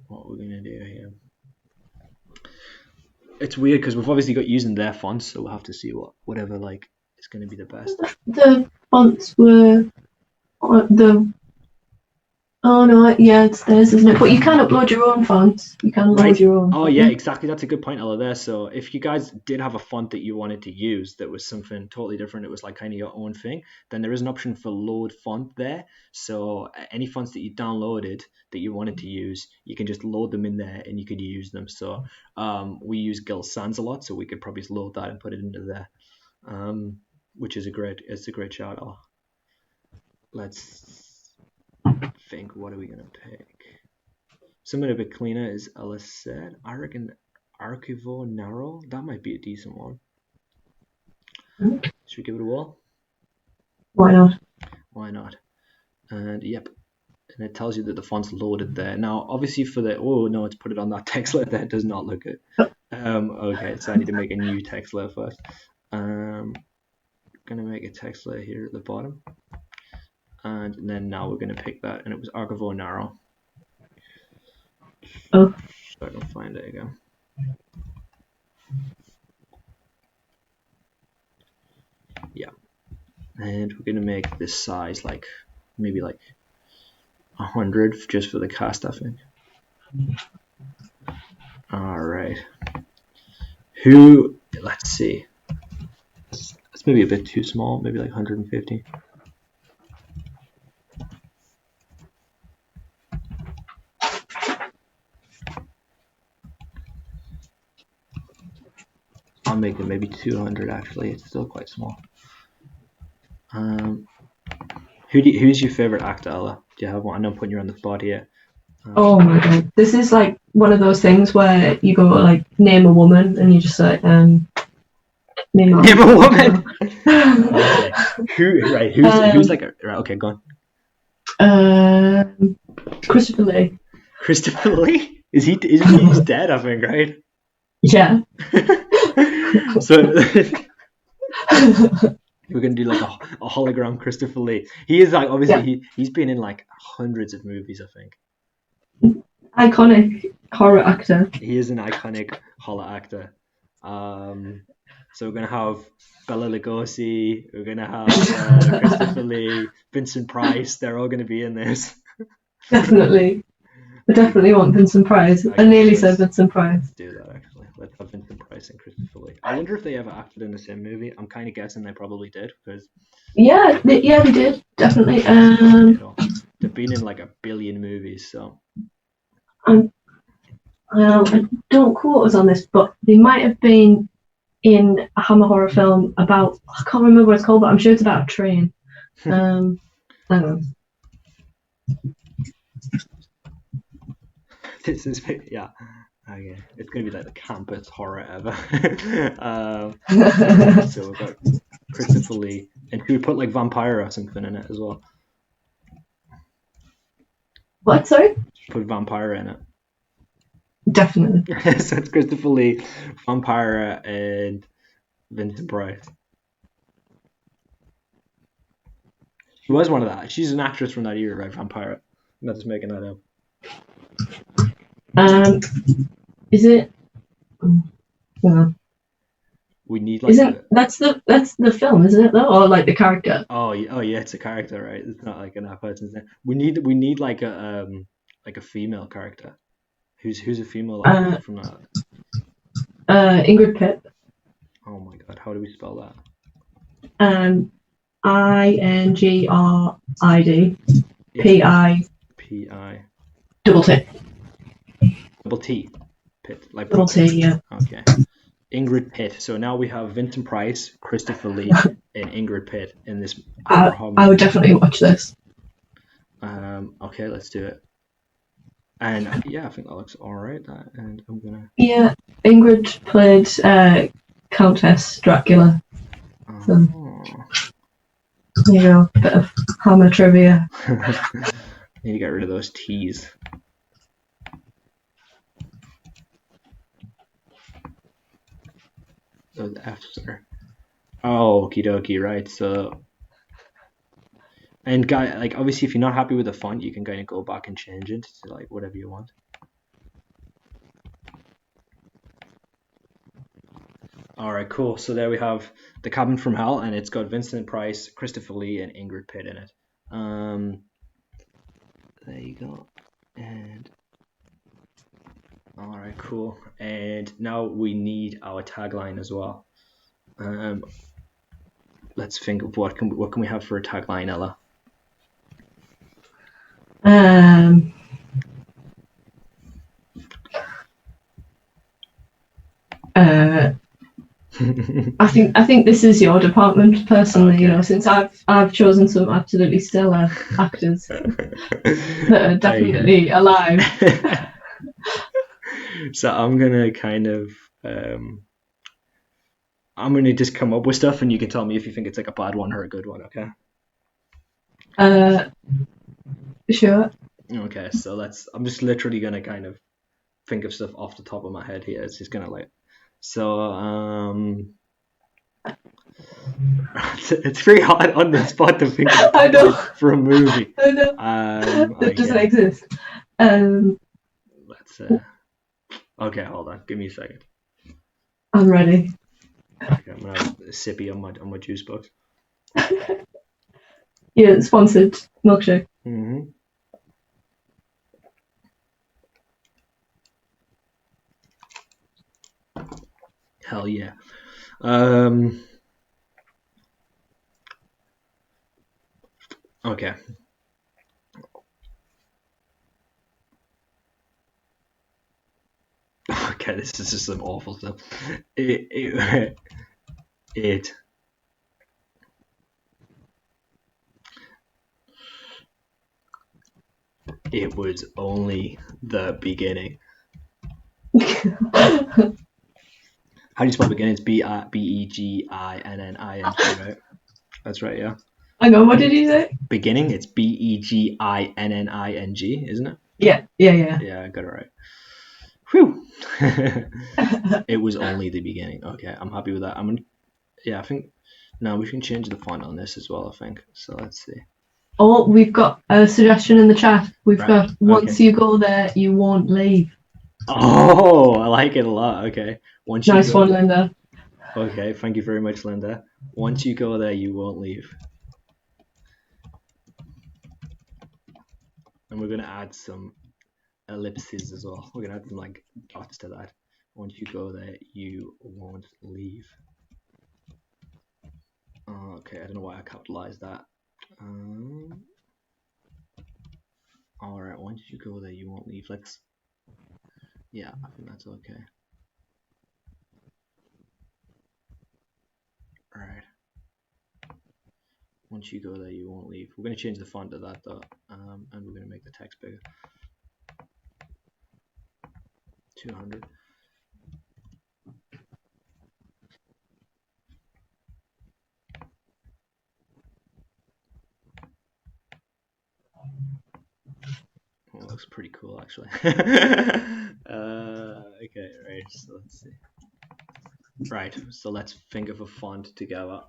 what we're gonna do here. It's weird because we've obviously got using their fonts, so we'll have to see whatever like is going to be the best. The fonts were the. Oh no, yeah, it's theirs, isn't it? But you can upload your own fonts. You can load your own. Oh yeah, exactly. That's a good point, Ella. There. So if you guys did have a font that you wanted to use that was something totally different, it was like kind of your own thing, then there is an option for load font there. So any fonts that you downloaded that you wanted to use, you can just load them in there and you could use them. So we use Gaussian Sans a lot, so we could probably just load that and put it into there, which is a great shout out. Let's think, what are we gonna pick? Something a bit cleaner, as Ella said. I reckon Archivo Narrow. That might be a decent one. Should we give it a whirl? Why not? Why not? And yep, and it tells you that the font's loaded there. Now, obviously for the no, it's put it on that text layer. That does not look good. Okay, so I need to make a new text layer first. Gonna make a text layer here at the bottom. And then now we're going to pick that, and it was Archivo Narrow. Oh. So I can find it again. Yeah. And we're going to make this size like, maybe like 100 just for the cast, I think. Alright. Let's see. It's maybe a bit too small, maybe like 150. I'll make it maybe 200 actually. It's still quite small. Who's your favorite actor, Ella? Do you have one? I know I'm putting you on the spot here. Oh my god, this is like one of those things where you go like name a woman, and you just like name a woman. Okay. Who's like right? Okay, go on. Christopher Lee. Christopher Lee? Isn't he's dead? I think, right? Yeah. So we're gonna do like a hologram Christopher Lee. He is like obviously he's been in like hundreds of movies, I think. Iconic horror actor. He is an iconic horror actor. So we're gonna have Bela Lugosi. We're gonna have Christopher Lee, Vincent Price. They're all gonna be in this. Definitely. I definitely want Vincent Price. I nearly said Vincent Price. Let's do that actually. Let's have Vincent Price and Christopher Lee. I wonder if they ever acted in the same movie. I'm kind of guessing they probably did because. Yeah, they did definitely. They've been in like 1 billion movies, so. I don't quote us on this, but they might have been in a Hammer horror film about. I can't remember what it's called, but I'm sure it's about a train. Hang on. This is yeah. Okay, it's gonna be like the campest horror ever. So we've got Christopher Lee, and should we put like vampire or something in it as well? What? Sorry? Put vampire in it. Definitely. So it's Christopher Lee, vampire, and Vincent Price. She was one of that. She's an actress from that era, right? Vampire. I'm not just making that up. Is it? Yeah. We need like that's the film, isn't it though, or like the character? oh yeah, it's a character, right? It's not like an person's name. We need like a female character. Who's a female Uh, from that? Ingrid Pitt. Oh my god, how do we spell that? Ingrid P-I double T. double T Pitt, like Double T, yeah. okay. Ingrid Pitt. So now we have Vincent Price, Christopher Lee, and Ingrid Pitt in this horror I movie. would definitely watch this. Okay, let's do it. And yeah, I think that looks all right. And I'm gonna. Yeah, Ingrid played Countess Dracula. So there you go, bit of Hammer trivia. Need to get rid of those T's. Those F's are. Oh, okie dokie, right. So, and guy, like obviously, if you're not happy with the font, you can kind of go back and change it to like whatever you want. All right, cool. So there we have The Cabin from Hell, and it's got Vincent Price, Christopher Lee, and Ingrid Pitt in it. There you go. And all right, cool. And now we need our tagline as well. Let's think of what can we have for a tagline, Ella? I think this is your department personally. Okay. You know, since I've chosen some absolutely stellar actors that are definitely alive. So I'm gonna kind of I'm gonna just come up with stuff, and you can tell me if you think it's like a bad one or a good one. Okay. Sure. Okay. So I'm just literally gonna kind of think of stuff off the top of my head here. It's just gonna like. So it's very hard on the spot to think of I know. for a movie. I know. That doesn't exist. Let's okay, hold on. Give me a second. I'm ready. Okay, I'm gonna have a sippy on my juice box. Yeah, sponsored milkshake. Mm-hmm. Hell yeah. Okay. Okay, this is just some awful stuff. It was only the beginning. How do you spell beginning? It's Beginning, right? That's right, yeah. Hang on, what did you say? Beginning, it's Beginning, isn't it? Yeah. Yeah, I got it right. Whew. It was only the beginning. Okay, I'm happy with that. I think now we can change the font on this as well, I think. So let's see. Oh, we've got a suggestion in the chat. We've Right. got once you go there, you won't leave. Oh, I like it a lot. Okay. Nice one, Linda. Okay, thank you very much, Linda. Once you go there, you won't leave. And we're gonna add some ellipses as well. We're gonna add some like dots to that. Once you go there, you won't leave. Okay, I don't know why I capitalized that. All right, once you go there, you won't leave. Yeah, I think that's okay. All right. Once you go there, you won't leave. We're going to change the font to that though, and we're going to make the text bigger. 200. Well, looks pretty cool actually. Okay, right. So let's see. Right, so let's think of a font together.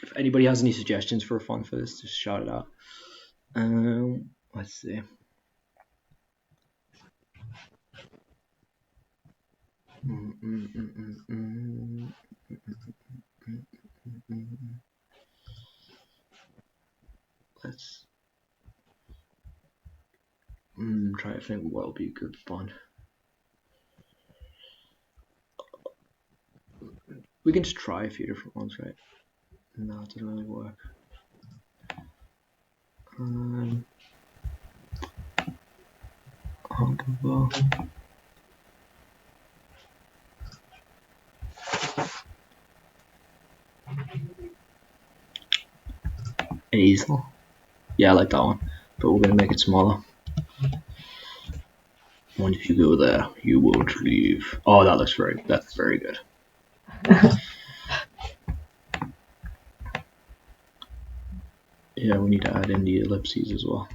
If anybody has any suggestions for a font for this, just shout it out. Let's see. Let's try to think what will be good fun. We can just try a few different ones, right? No, it doesn't really work. An easel. Yeah, I like that one, but we're gonna make it smaller. Once you go there, you won't leave. Oh, that's very good. Yeah, we need to add in the ellipses as well.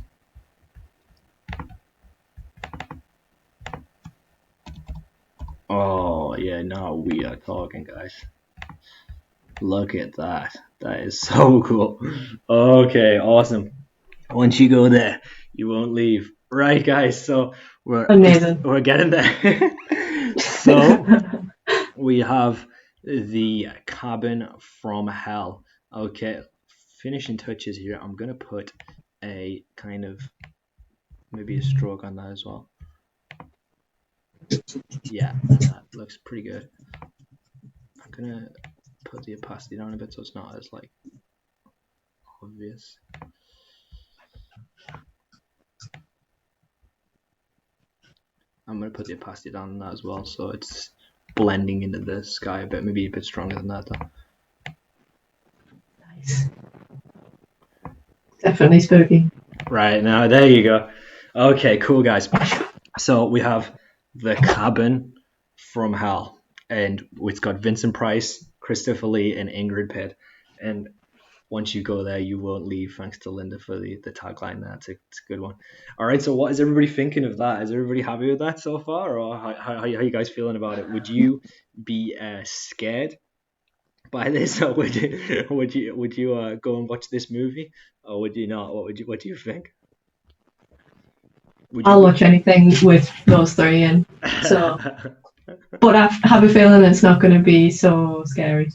Oh, yeah, now we are talking, guys. Look at that. That is so cool. Okay, awesome. Once you go there, you won't leave. Right, guys, so we're getting there. So we have the cabin from hell. Okay, finishing touches here. I'm gonna put a kind of maybe a stroke on that as well. Yeah, that looks pretty good. I'm gonna put the opacity down a bit so it's not as like obvious. I'm gonna put the opacity down on that as well so it's blending into the sky a bit, maybe a bit stronger than that though. Nice. Definitely spooky. Right, now there you go. Okay, cool guys. So we have the cabin from hell, and it's got Vincent Price, Christopher Lee, and Ingrid Pitt. And once you go there, you won't leave. Thanks to Linda for the tagline there. It's a good one. All right, so what is everybody thinking of that? Is everybody happy with that so far, or how you guys feeling about it? Would you be scared by this, or would you go and watch this movie, or would you not? What do you think? I'll watch anything with those three in. So, but I have a feeling it's not going to be so scary.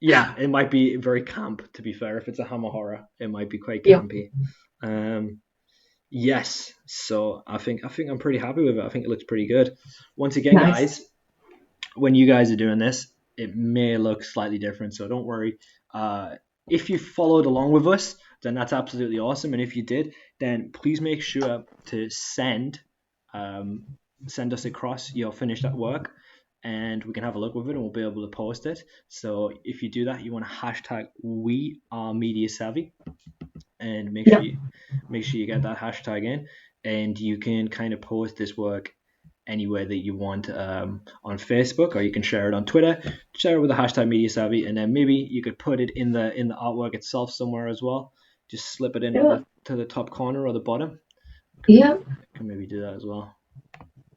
Yeah, it might be very camp. To be fair, if it's a Hammer horror, it might be quite campy. Yep. Yes, so I think I'm pretty happy with it. I think it looks pretty good. Once again, nice. Guys, when you guys are doing this, it may look slightly different, so don't worry. If you followed along with us, then that's absolutely awesome. And if you did, then please make sure to send us across your finished work, and we can have a look with it, and we'll be able to post it. So if you do that, you want to hashtag We Are Media Savvy, and make sure you get that hashtag in, and you can kind of post this work anywhere that you want on Facebook, or you can share it on Twitter. Share it with the hashtag Media Savvy, and then maybe you could put it in the artwork itself somewhere as well. Just slip it in to the top corner or the bottom. Yeah, can maybe do that as well.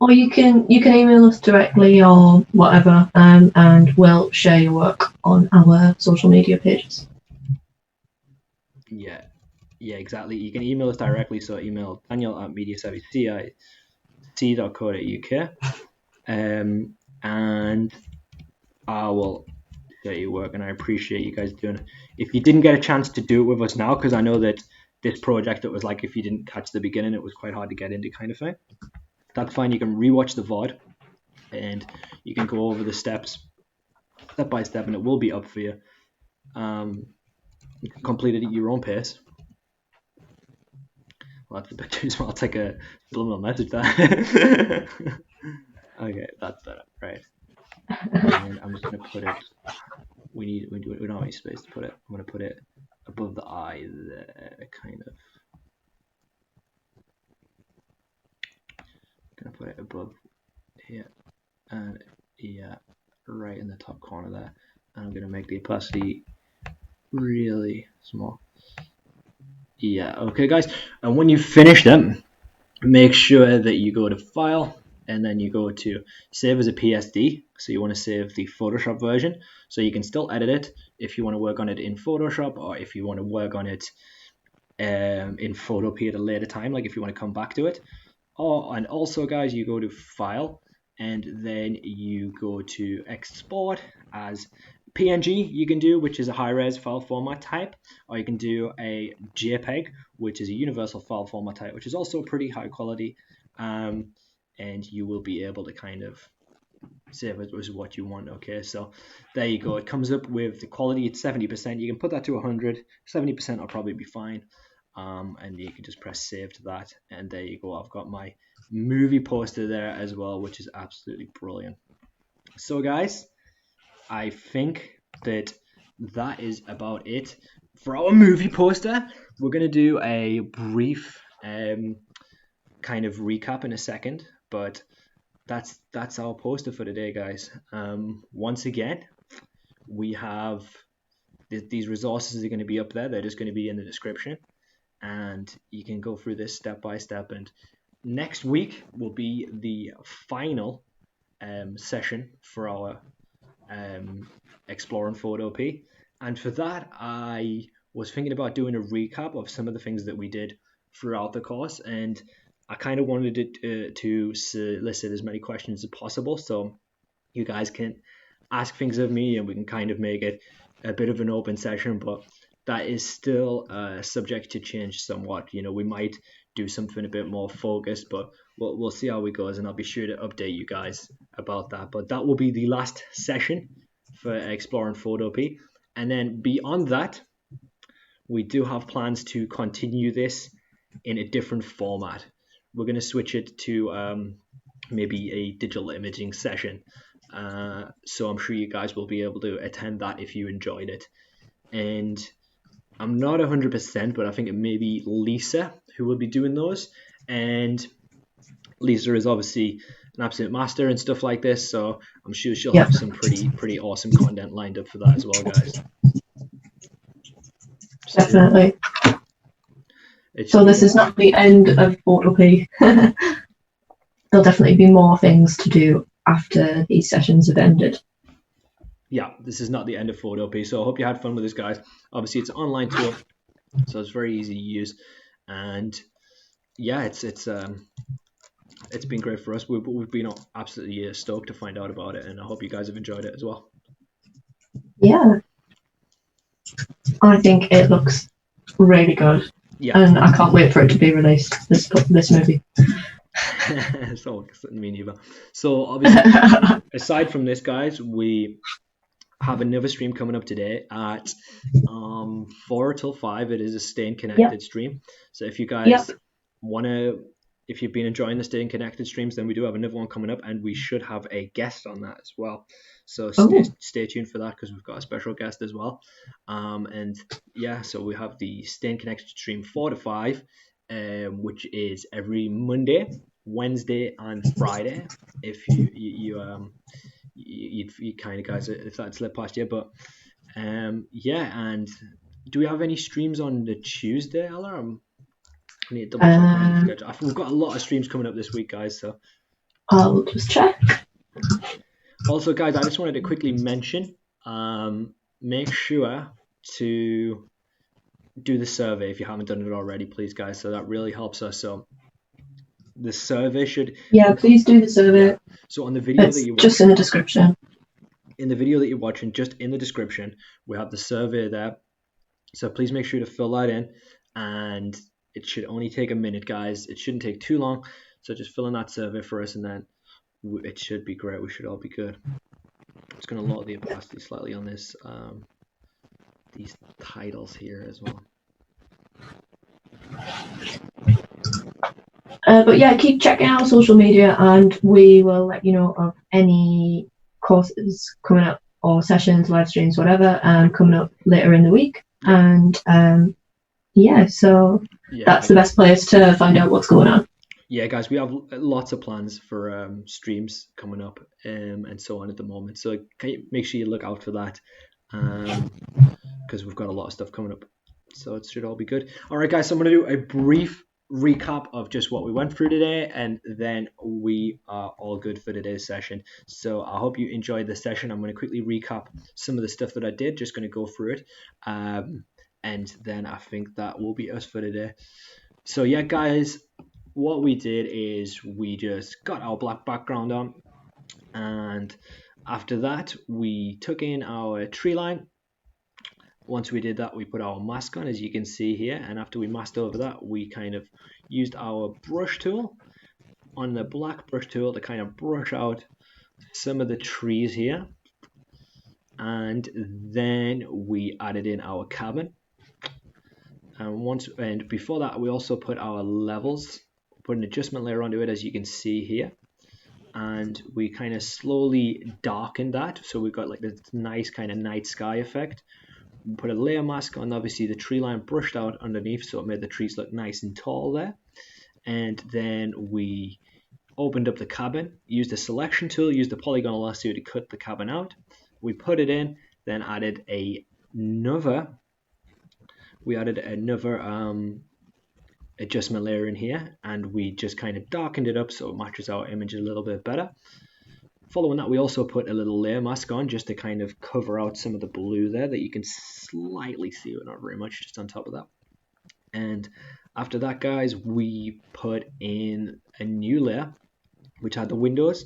Or you can email us directly or whatever, and we'll share your work on our social media pages. Yeah, exactly. You can email us directly. So email daniel@mediasavvycic.co.uk, and I will share your work, and I appreciate you guys doing it. If you didn't get a chance to do it with us now, because I know that this project, it was like if you didn't catch the beginning, it was quite hard to get into kind of thing. That's fine. You can rewatch the VOD, and you can go over the steps step by step, and it will be up for you. You can complete it at your own pace. Well, that's a bit too small. It's like a subliminal message there. Okay, that's better, right? And I'm just gonna put it. We don't have any space to put it. I'm gonna put it above the eye there, kind of. Gonna put it above here, and yeah, right in the top corner there. And I'm gonna make the opacity really small. Yeah, okay, guys. And when you finish them, make sure that you go to File, and then you go to Save as a PSD. So you want to save the Photoshop version. So you can still edit it if you want to work on it in Photoshop, or if you want to work on it in Photopea at a later time, like if you want to come back to it. Oh, and also, guys, you go to File, and then you go to export as PNG you can do, which is a high-res file format type, or you can do a JPEG, which is a universal file format type, which is also pretty high quality, and you will be able to kind of save it as what you want. Okay, so there you go. It comes up with the quality at 70%. You can put that to 100. 70% will probably be fine, and you can just press save to that, and there you go. I've got my movie poster there as well, which is absolutely brilliant. So guys, I think that is about it for our movie poster. We're going to do a brief kind of recap in a second, but that's our poster for today, guys. Once again, we have these resources are going to be up there. They're just going to be in the description, and you can go through this step by step. And next week will be the final session for our Exploring Photopea. And for that, I was thinking about doing a recap of some of the things that we did throughout the course, and I kind of wanted it to solicit as many questions as possible, so you guys can ask things of me, and we can kind of make it a bit of an open session, but that is still subject to change somewhat. You know, we might do something a bit more focused, but we'll see how it goes, and I'll be sure to update you guys about that. But that will be the last session for Exploring Photopea, and then beyond that, we do have plans to continue this in a different format. We're going to switch it to maybe a digital imaging session. So I'm sure you guys will be able to attend that if you enjoyed it. And I'm not 100%, but I think it may be Lisa who will be doing those. And Lisa is obviously an absolute master and stuff like this, so I'm sure she'll have some pretty awesome content lined up for that as well, guys. Definitely. So this is not the end of Photopea. There'll definitely be more things to do after these sessions have ended. Yeah, this is not the end of Photopea, so I hope you had fun with this, guys. Obviously, it's an online tool, so it's very easy to use, and yeah, it's been great for us. We've been absolutely stoked to find out about it, and I hope you guys have enjoyed it as well. Yeah, I think it looks really good. Yeah, and I can't wait for it to be released. This movie. So me neither. So obviously, aside from this, guys, we have another stream coming up today at 4 till 5. It is a Staying Connected stream. So if you guys want to, if you've been enjoying the Staying Connected streams, then we do have another one coming up, and we should have a guest on that as well. So stay tuned for that, because we've got a special guest as well. And yeah, so we have the Staying Connected stream 4 to 5, which is every Monday, Wednesday, and Friday. If you kind of guys, if that slipped past you, but yeah. And do we have any streams on the Tuesday, Ella? I need to double check my schedule. We've got a lot of streams coming up this week, guys, so I'll just check. Also, guys, I just wanted to quickly mention, make sure to do the survey if you haven't done it already, please, guys. So that really helps us. So the survey should... Yeah, please do the survey. Yeah. So on the video that you're watching, just in the description. In the video that you're watching, just in the description, we have the survey there. So please make sure to fill that in, and it should only take a minute, guys. It shouldn't take too long. So just fill in that survey for us, and then it should be great. We should all be good. I'm just going to lower the opacity slightly on this, these titles here as well. But yeah, keep checking out social media, and we will let you know of any courses coming up, or sessions, live streams, whatever, coming up later in the week. And yeah, so that's the best place to find out what's going on. Yeah, guys, we have lots of plans for streams coming up and so on at the moment. So make sure you look out for that, because we've got a lot of stuff coming up. So it should all be good. All right, guys, so I'm going to do a brief recap of just what we went through today, and then we are all good for today's session. So I hope you enjoyed the session. I'm going to quickly recap some of the stuff that I did, just going to go through it. And then I think that will be us for today. So yeah, guys, what we did is we just got our black background on. And after that, we took in our tree line. Once we did that, we put our mask on, as you can see here. And after we masked over that, we kind of used our brush tool on the black brush tool to kind of brush out some of the trees here. And then we added in our cabin. And before that, we also put our levels, put an adjustment layer onto it, as you can see here. And we kind of slowly darkened that, so we've got like this nice kind of night sky effect. We put a layer mask on, obviously the tree line brushed out underneath, so it made the trees look nice and tall there. And then we opened up the cabin, used the selection tool, used the polygonal lasso to cut the cabin out. We put it in, then added another adjustment layer in here, and we just kind of darkened it up so it matches our image a little bit better. Following that, we also put a little layer mask on just to kind of cover out some of the blue there that you can slightly see, but not very much, just on top of that. And after that, guys, we put in a new layer which had the windows.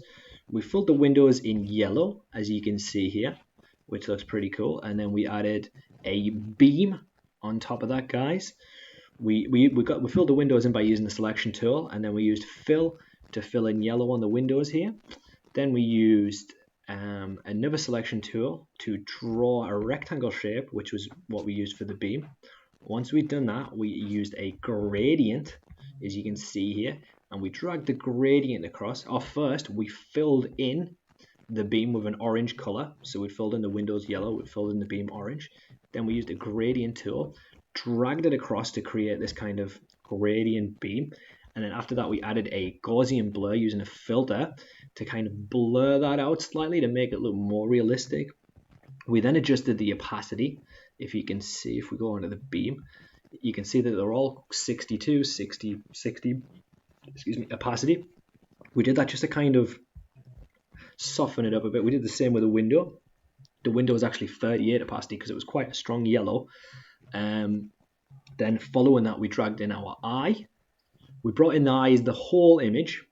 We filled the windows in yellow, as you can see here, which looks pretty cool. And then we added a beam on top of that, guys. We filled the windows in by using the selection tool, and then we used fill to fill in yellow on the windows here. Then we used another selection tool to draw a rectangle shape, which was what we used for the beam. Once we'd done that, we used a gradient, as you can see here, and we dragged the gradient across. First, we filled in the beam with an orange color. So we filled in the windows yellow, we filled in the beam orange. Then we used a gradient tool, dragged it across to create this kind of gradient beam. And then after that, we added a Gaussian blur using a filter to kind of blur that out slightly to make it look more realistic. We then adjusted the opacity. If you can see, if we go onto the beam, you can see that they're all 62, 60, opacity. We did that just to kind of soften it up a bit. We did the same with the window. The window was actually 38 opacity because it was quite a strong yellow. Then following that, we dragged in our eye. We brought in the eye as the whole image,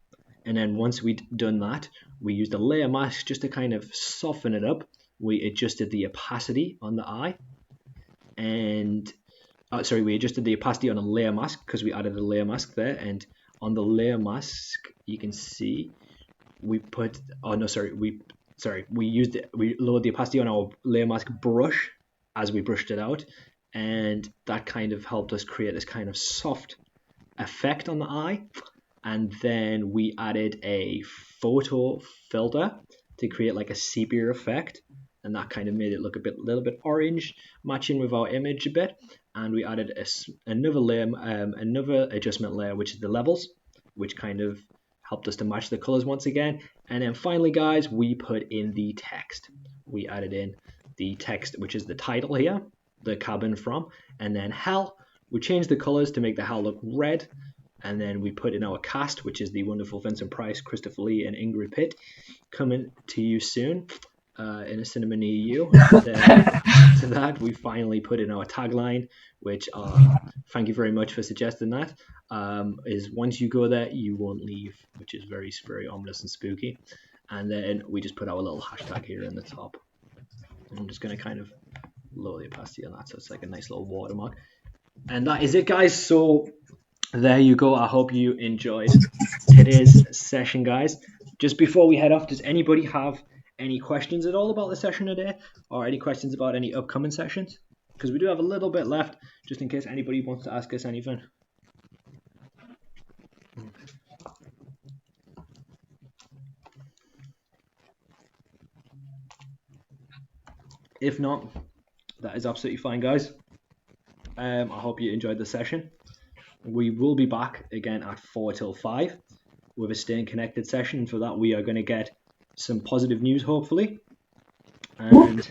and then once we'd done that, we used a layer mask just to kind of soften it up. We adjusted the opacity on the eye, and we adjusted the opacity on a layer mask because we added a layer mask there. And on the layer mask, you can see we put we lowered the opacity on our layer mask brush as we brushed it out, and that kind of helped us create this kind of soft effect on the eye. And then we added a photo filter to create like a sepia effect, and that kind of made it look a little bit orange, matching with our image a bit. And we added another layer, another adjustment layer, which is the levels, which kind of helped us to match the colors once again. And then finally, guys, we put in the text. We added in the text, which is the title here, the cabin from, and then hell. We changed the colors to make the hell look red. And then we put in our cast, which is the wonderful Vincent Price, Christopher Lee, and Ingrid Pitt, coming to you soon in a cinema near you. To that, we finally put in our tagline, which thank you very much for suggesting that, is once you go there, you won't leave, which is very, very ominous and spooky. And then we just put our little hashtag here in the top. I'm just going to kind of lower the opacity on that so it's like a nice little watermark. And that is it, guys. So there you go. I hope you enjoyed today's session, guys. Just before we head off, does anybody have any questions at all about the session today, or any questions about any upcoming sessions? Because we do have a little bit left, just in case anybody wants to ask us anything. If not, that is absolutely fine, guys. I hope you enjoyed the session. We will be back again at 4 till 5 with a Staying Connected session. For that, we are going to get some positive news, hopefully. And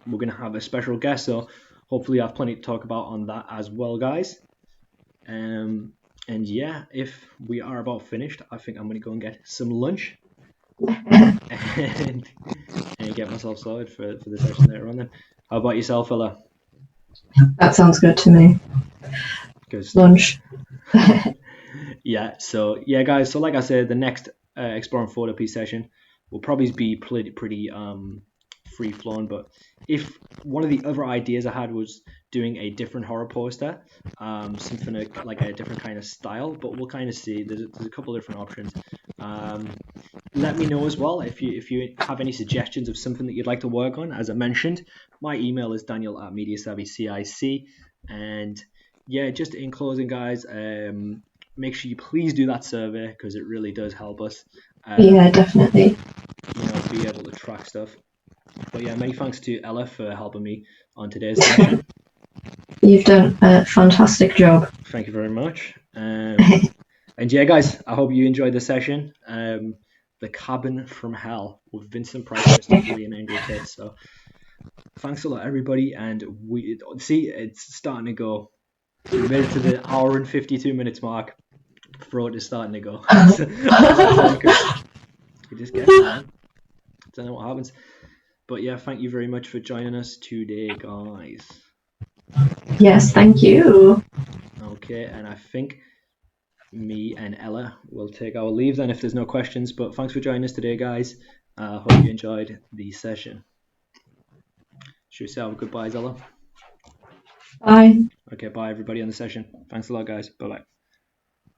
we're going to have a special guest, so hopefully I have plenty to talk about on that as well, guys. And yeah, if we are about finished, I think I'm going to go and get some lunch and get myself sorted for the session later on then. How about yourself, fella? That sounds good to me. Good stuff. Lunch. Yeah, so yeah, guys, so like I said, the next Exploring Photopea session will probably be pretty free flowing. But if one of the other ideas I had was doing a different horror poster, something like a different kind of style, but we'll kind of see. There's a couple different options. Let me know as well if you have any suggestions of something that you'd like to work on. As I mentioned, my email is daniel@mediasavvycic. And yeah, just in closing, guys, make sure you please do that survey because it really does help us. Yeah, definitely. Be able to track stuff. But yeah, many thanks to Ella for helping me on today's session. You've done a fantastic job. Thank you very much. And yeah, guys, I hope you enjoyed the session. The Cabin from Hell with Vincent Price, Christopher Lee, and Andrew Tate. So thanks a lot, everybody. And we see it's starting to go. We made it to the hour and 52 minutes mark. Throat is starting to go. We just get it, man. Don't know what happens. But yeah, thank you very much for joining us today, guys. Yes, thank you. Okay, and I think me and Ella will take our leave then if there's no questions. But thanks for joining us today, guys. Hope you enjoyed the session. Should we say our goodbyes, Ella? Bye. Okay, bye everybody on the session. Thanks a lot, guys. Bye-bye.